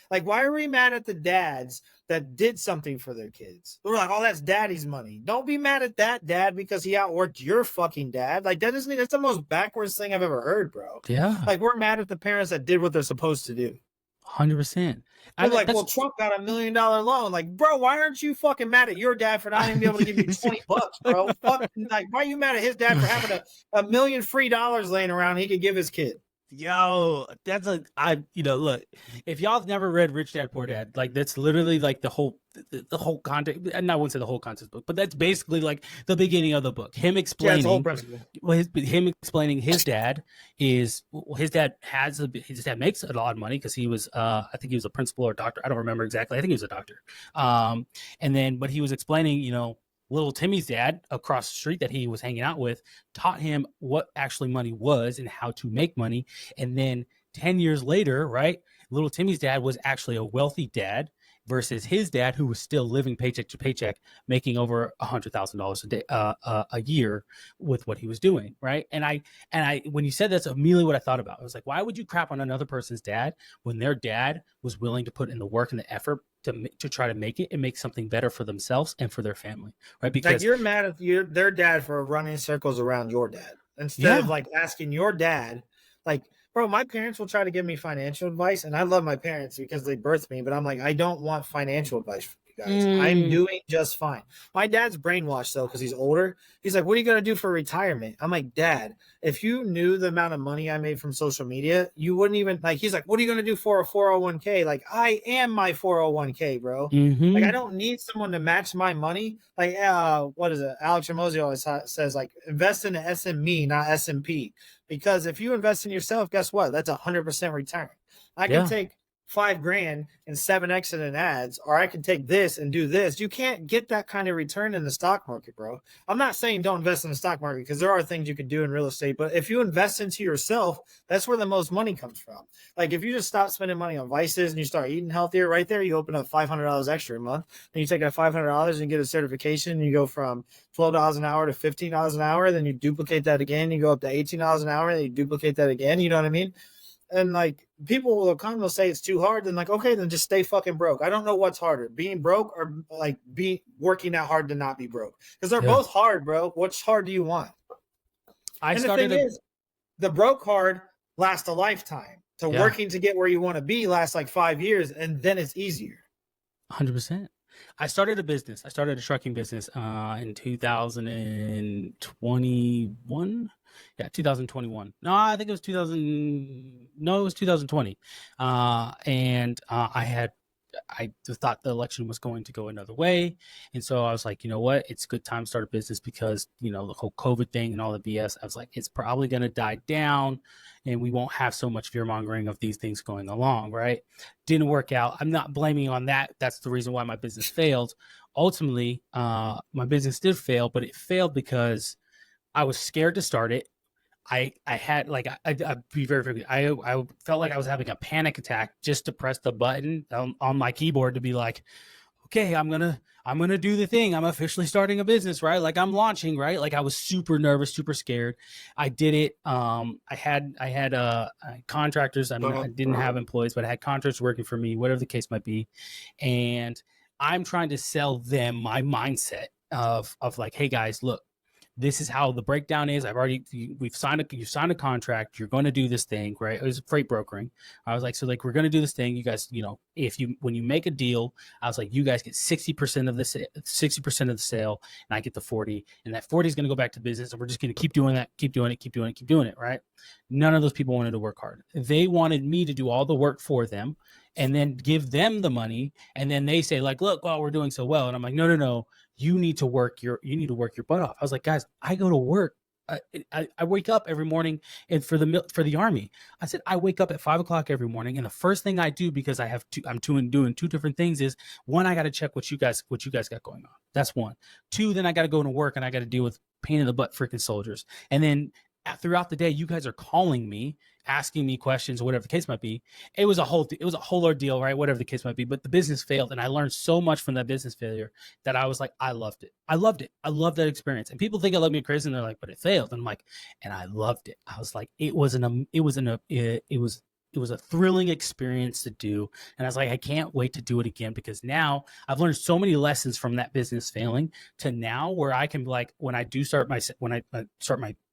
Like, why are we mad at the dads that did something for their kids? We're like, oh, that's daddy's money. Don't be mad at that dad because he outworked your fucking dad. Like, that's the most backwards thing I've ever heard, bro. Yeah. Like, we're mad at the parents that did what they're supposed to do. 100%. They're like, well, Trump got $1 million loan. Like, bro, why aren't you fucking mad at your dad for not even being able to give you $20, bro? Fuck, like, why are you mad at his dad for having a million free dollars laying around he could give his kid? Yo, that's look, if y'all have never read Rich Dad Poor Dad, like that's literally like the whole content, and I wouldn't say the whole content book, but that's basically like the beginning of the book. Him explaining, him explaining his dad makes a lot of money because he was, I think he was a principal or doctor. I don't remember exactly. I think he was a doctor. But he was explaining, little Timmy's dad across the street that he was hanging out with taught him what actually money was and how to make money. And then 10 years later, right, little Timmy's dad was actually a wealthy dad versus his dad, who was still living paycheck to paycheck, making over $100,000 a day, a year with what he was doing. Right. And I, when you said that's immediately what I thought about. I was like, why would you crap on another person's dad when their dad was willing to put in the work and the effort to try to make it and make something better for themselves and for their family, right? Because like you're mad at their dad for running circles around your dad instead of like asking your dad, like, bro, my parents will try to give me financial advice, and I love my parents because they birthed me, but I'm like, I don't want financial advice from you guys. I'm doing just fine. My dad's brainwashed though because he's older. He's like, what are you gonna do for retirement? I'm like, Dad, if you knew the amount of money I made from social media, you wouldn't even like. He's like, what are you gonna do for a 401k? Like, I am my 401k, bro. Like, I don't need someone to match my money. Like, what is it? Alex Ramosi always says, like, invest in the SME, not S&P. Because if you invest in yourself, guess what? That's 100% return. I can take $5,000 and 7x it in ads, or I can take this and do this. You can't get that kind of return in the stock market, bro. I'm not saying don't invest in the stock market because there are things you can do in real estate, but if you invest into yourself, that's where the most money comes from. Like if you just stop spending money on vices and you start eating healthier, right there, you open up $500 extra a month, and you take that $500 and get a certification, and you go from $12 an hour to $15 an hour, then you duplicate that again, you go up to $18 an hour, and you duplicate that again. You know what I mean? And like people will come and say it's too hard. Then like, okay, then just stay fucking broke. I don't know what's harder, being broke or like working that hard to not be broke. Because they're both hard, bro. Which hard do you want? The broke hard lasts a lifetime. So working to get where you want to be lasts like 5 years, and then it's easier. 100%. I started a business. I started a trucking business in 2021. Yeah, 2021. No, I think it was 2000. No, it was 2020. I thought the election was going to go another way. And so I was like, you know what? It's a good time to start a business because, the whole COVID thing and all the BS, I was like, it's probably going to die down and we won't have so much fear mongering of these things going along. Right. Didn't work out. I'm not blaming on that. That's the reason why my business failed. Ultimately, my business did fail, but it failed because I was scared to start it. I'd be very, very, I felt like I was having a panic attack just to press the button on my keyboard to be like, okay, I'm going to do the thing. I'm officially starting a business, right? Like I'm launching, right? Like I was super nervous, super scared. I did it. I had contractors. I didn't have employees, but I had contractors working for me, whatever the case might be. And I'm trying to sell them my mindset of like, hey guys, look, this is how the breakdown is. You've signed a contract. You're going to do this thing, right? It was freight brokering. I was like, so like, we're going to do this thing. You guys, when you make a deal, I was like, you guys get 60% of the 60% of the sale, and I get the 40, and that 40 is going to go back to business. And we're just going to keep doing that, keep doing it. Right. None of those people wanted to work hard. They wanted me to do all the work for them and then give them the money. And then they say like, look, well, we're doing so well. And I'm like, no. You need to work your butt off. I was like, guys, I go to work. I wake up every morning, and for the Army, I said, I wake up at 5 o'clock every morning. And the first thing I do, because I'm doing two different things, is one, I got to check what you guys got going on. That's one. Two, then I got to go to work and I got to deal with pain in the butt freaking soldiers. And then throughout the day, you guys are calling me, asking me questions, whatever the case might be. It was a whole ordeal, right? Whatever the case might be. But the business failed, and I learned so much from that business failure that I was like, I loved it. I loved that experience. And people think I love me crazy, and they're like, but it failed. And I'm like, and I loved it. I was like, it was a thrilling experience to do. And I was like, I can't wait to do it again, because now I've learned so many lessons from that business failing to now where I can be like, when I start my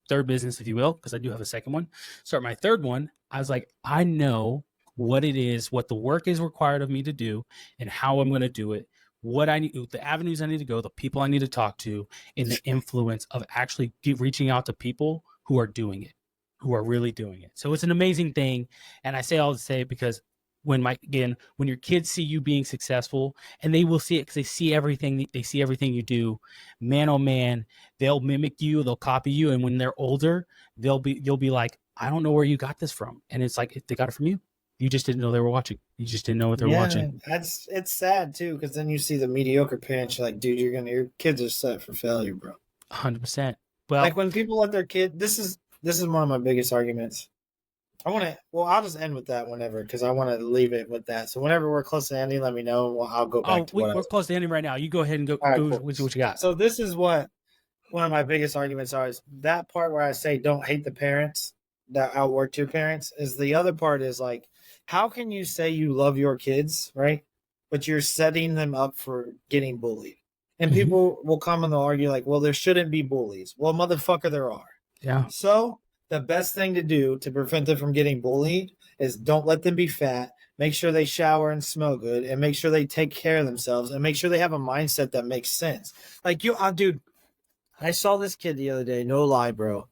third business, if you will, because I do have a second one, start my third one, I was like, I know what it is, what the work is required of me to do, and how I'm going to do it, what I need, the avenues I need to go, the people I need to talk to, and the influence of actually reaching out to people who are doing it, who are really doing it. So it's an amazing thing. And I say all to say it because when your kids see you being successful, and they will see it because they see everything you do, man, oh man, they'll mimic you, they'll copy you. And when they're older, you'll be like, I don't know where you got this from. And it's like, they got it from you. You just didn't know they were watching. You just didn't know what they were watching. It's sad too, because then you see the mediocre parents. You're like, dude, your kids are set for failure, bro. 100%. Well, like when people let their kid. This is one of my biggest arguments. I'll just end with that whenever, because I want to leave it with that. So whenever we're close to ending, let me know. Well, I'll go back to we're close to ending right now. You go ahead and go. Right, go cool. what you got. So this is what one of my biggest arguments are, is that part where I say don't hate the parents that outworked your parents. Is the other part is like, how can you say you love your kids, right? But you're setting them up for getting bullied. And people will come and they'll argue like, well, there shouldn't be bullies. Well, motherfucker, there are. Yeah. So the best thing to do to prevent them from getting bullied is don't let them be fat. Make sure they shower and smell good, and make sure they take care of themselves, and make sure they have a mindset that makes sense. Like dude, I saw this kid the other day. No lie, bro.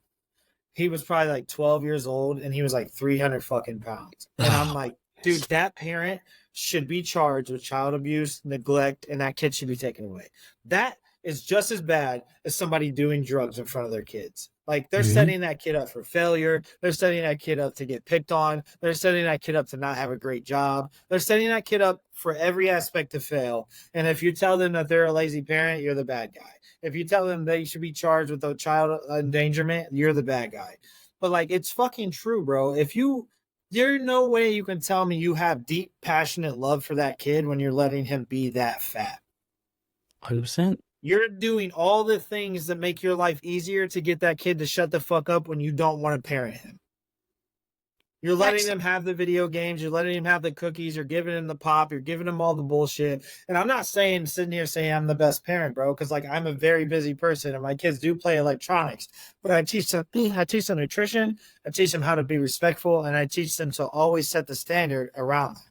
He was probably like 12 years old, and he was like 300 fucking pounds. And I'm like, dude, that parent should be charged with child abuse, neglect, and that kid should be taken away. That is just as bad as somebody doing drugs in front of their kids. Like, they're setting that kid up for failure. They're setting that kid up to get picked on. They're setting that kid up to not have a great job. They're setting that kid up for every aspect to fail. And if you tell them that they're a lazy parent, you're the bad guy. If you tell them they should be charged with a child endangerment, you're the bad guy. But like, it's fucking true, bro. There's no way you can tell me you have deep, passionate love for that kid when you're letting him be that fat. 100%. You're doing all the things that make your life easier to get that kid to shut the fuck up when you don't want to parent him. You're letting them have the video games. You're letting him have the cookies. You're giving him the pop. You're giving him all the bullshit. And I'm not sitting here saying I'm the best parent, bro, because like I'm a very busy person and my kids do play electronics. But I teach them nutrition. I teach them how to be respectful, and I teach them to always set the standard around them.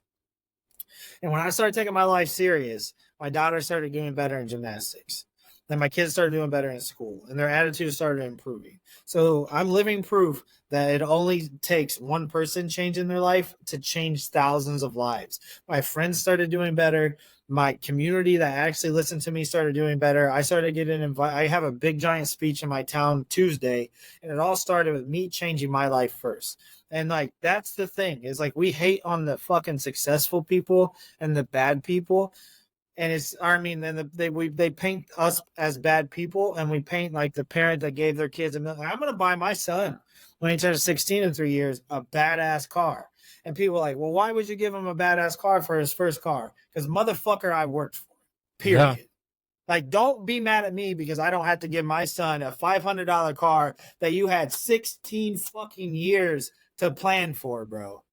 And when I started taking my life serious, my daughter started doing better in gymnastics. Then my kids started doing better in school, and their attitude started improving. So I'm living proof that it only takes one person changing their life to change thousands of lives. My friends started doing better. My community that actually listened to me started doing better. I started getting invited. I have a big giant speech in my town Tuesday, and it all started with me changing my life first. And like, that's the thing, is like, we hate on the fucking successful people and the bad people. And they paint us as bad people, and we paint like the parent that gave their kids $1 million. I'm going to buy my son, when he turns 16 in 3 years, a badass car. And people are like, well, why would you give him a badass car for his first car? Because motherfucker, I worked for it, period. Yeah. Like, don't be mad at me because I don't have to give my son a $500 car that you had 16 fucking years to plan for, bro.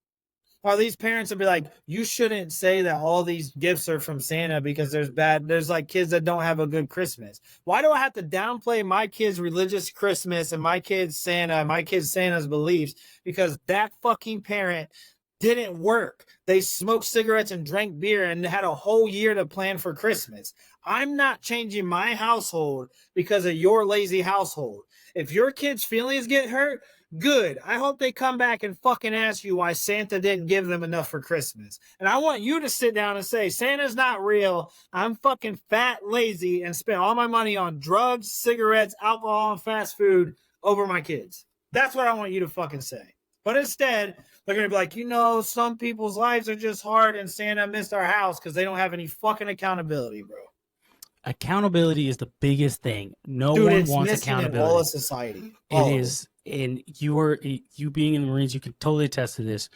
Or these parents will be like, you shouldn't say that all these gifts are from Santa because there's like kids that don't have a good Christmas. Why do I have to downplay my kids' religious Christmas and my kids' Santa's beliefs? Because that fucking parent didn't work. They smoked cigarettes and drank beer and had a whole year to plan for Christmas. I'm not changing my household because of your lazy household. If your kids' feelings get hurt, good. I hope they come back and fucking ask you why Santa didn't give them enough for Christmas. And I want you to sit down and say, Santa's not real. I'm fucking fat, lazy, and spend all my money on drugs, cigarettes, alcohol, and fast food over my kids. That's what I want you to fucking say. But instead, they're going to be like, some people's lives are just hard and Santa missed our house because they don't have any fucking accountability, bro. Accountability is the biggest thing. No one wants accountability. In all of society. It is. And you being in the Marines, you can totally attest to this.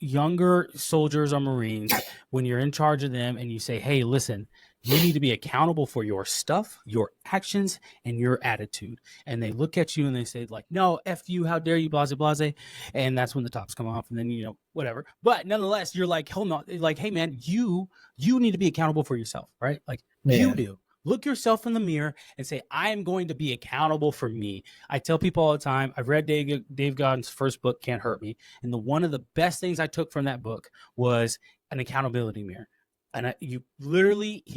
Younger soldiers or Marines, when you're in charge of them and you say, hey, listen, you need to be accountable for your stuff, your actions, and your attitude. And they look at you and they say, like, no, F you, how dare you, blase, blase. And that's when the tops come off and then, whatever. But nonetheless, you're like, hold on, like, hey, man, you need to be accountable for yourself, right? Like, you do. Look yourself in the mirror and say, I am going to be accountable for me. I tell people all the time, I've read Dave Godin's first book, Can't Hurt Me. And one of the best things I took from that book was an accountability mirror. And he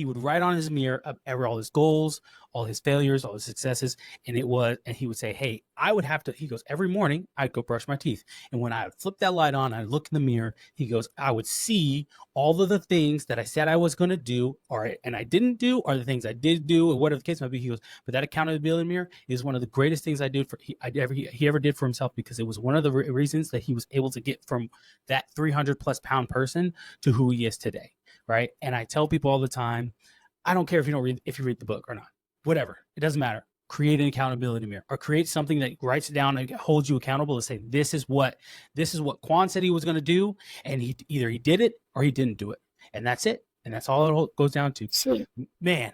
would write on his mirror all his goals, all his failures, all his successes. And he would say, hey, he goes, every morning I'd go brush my teeth. And when I would flip that light on, I'd look in the mirror, he goes, I would see all of the things that I said I was going to do, and I didn't do, or the things I did do, or whatever the case might be. He goes, but that accountability mirror is one of the greatest things he ever did for himself, because it was one of the reasons that he was able to get from that 300 plus pound person to who he is today. Right. And I tell people all the time, I don't care if you read the book or not, whatever. It doesn't matter. Create an accountability mirror, or create something that writes it down and holds you accountable to say, this is what Quan said he was going to do. And he did it or he didn't do it. And that's it. And that's all it goes down to. Sweet. Man,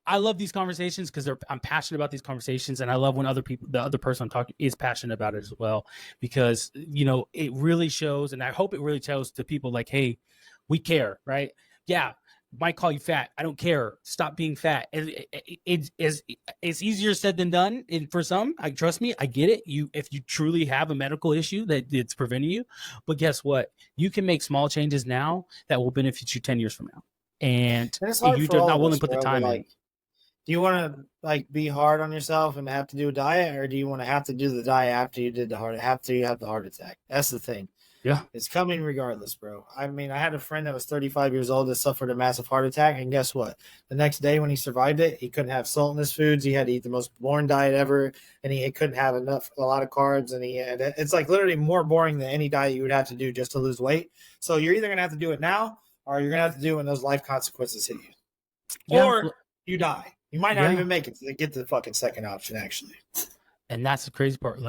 I love these conversations because I'm passionate about these conversations. And I love when the other person I'm talking is passionate about it as well, because, it really shows. And I hope it really shows to people like, hey, we care, right? Yeah, might call you fat. I don't care. Stop being fat. It's easier said than done. And for some, trust me, I get it. If you truly have a medical issue that it's preventing you, but guess what? You can make small changes now that will benefit you 10 years from now. And you're not willing to put the time in. Do you want to be hard on yourself and have to do a diet, or do you want to have to do the diet after you have the heart attack? That's the thing. Yeah. It's coming regardless, bro. I mean, I had a friend that was 35 years old that suffered a massive heart attack, and guess what? The next day when he survived it, he couldn't have salt in his foods. He had to eat the most boring diet ever, and he couldn't have a lot of carbs, and it's like literally more boring than any diet you would have to do just to lose weight. So you're either going to have to do it now, or you're going to have to do it when those life consequences hit you. Yeah. Or you die. You might not even make it to get to the fucking second option, actually. And that's the crazy part.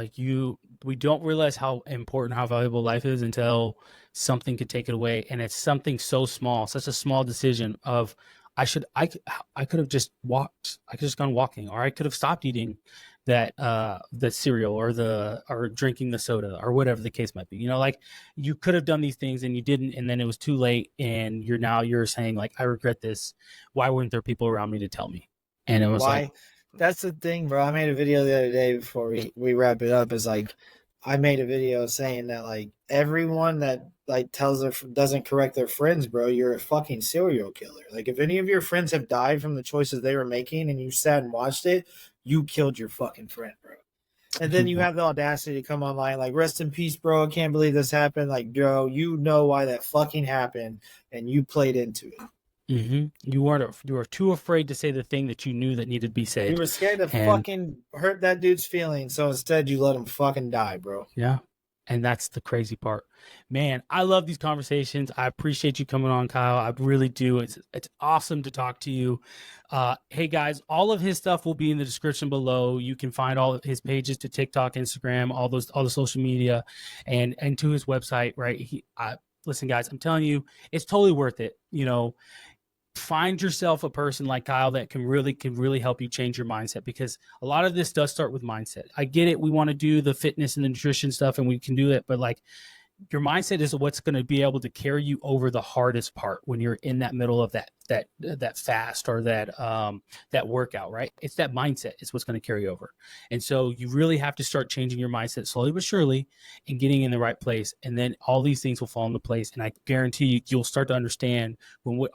We don't realize how important, how valuable life is until something could take it away. And it's something so small, such a small decision of, I could have just walked. I could have just gone walking, or I could have stopped eating that the cereal or drinking the soda, or whatever the case might be. You could have done these things and you didn't, and then it was too late. And you're saying I regret this. Why weren't there people around me to tell me? And it was that's the thing, bro. I made a video the other day before we wrap it up. Is I made a video saying that everyone that doesn't correct their friends, bro, you're a fucking serial killer. If any of your friends have died from the choices they were making and you sat and watched it, you killed your fucking friend, bro. And then you have the audacity to come online rest in peace, bro. I can't believe this happened. Bro, you know why that fucking happened, and you played into it. Mm-hmm. You were too afraid to say the thing that you knew that needed to be said. You were scared to fucking hurt that dude's feelings, so instead you let him fucking die, bro. Yeah. And that's the crazy part. Man, I love these conversations. I appreciate you coming on, Kyle. I really do. It's awesome to talk to you. Hey guys, all of his stuff will be in the description below. You can find all of his pages to TikTok, Instagram, all the social media, and to his website, right? Listen, guys, I'm telling you, it's totally worth it. Find yourself a person like Kyle that can really help you change your mindset, because a lot of this does start with mindset. I get it. We want to do the fitness and the nutrition stuff, and we can do it, but your mindset is what's going to be able to carry you over the hardest part when you're in that middle of that fast or that workout, right? It's that mindset is what's going to carry over. And so you really have to start changing your mindset slowly but surely and getting in the right place. And then all these things will fall into place. And I guarantee you'll start to understand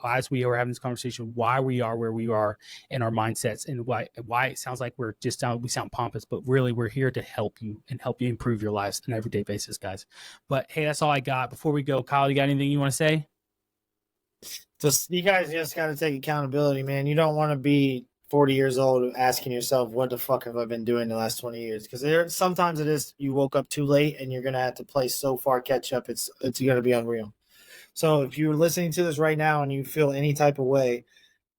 as we are having this conversation, why we are where we are in our mindsets, and why it sounds like we sound pompous, but really we're here to help you and help you improve your lives on an everyday basis, guys. But hey, that's all I got. Before we go, Kyle, you got anything you want to say? You guys just got to take accountability, man. You don't want to be 40 years old asking yourself, what the fuck have I been doing the last 20 years? Because sometimes it is you woke up too late and you're going to have to play so far catch up. It's going to be unreal. So if you're listening to this right now and you feel any type of way,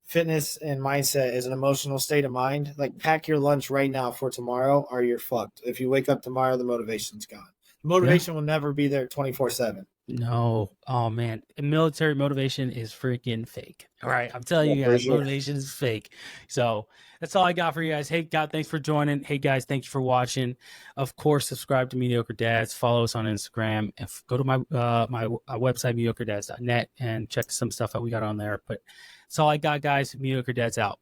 fitness and mindset is an emotional state of mind. Pack your lunch right now for tomorrow or you're fucked. If you wake up tomorrow, the motivation's gone. The motivation will never be there 24/7. No. Oh, man. Military motivation is freaking fake. All right. I'm telling you guys, motivation is fake. So that's all I got for you guys. Hey, God, thanks for joining. Hey, guys, thank you for watching. Of course, subscribe to Mediocre Dads. Follow us on Instagram. Go to my website, mediocredads.net, and check some stuff out we got on there. But That's all I got, guys. Mediocre Dads out.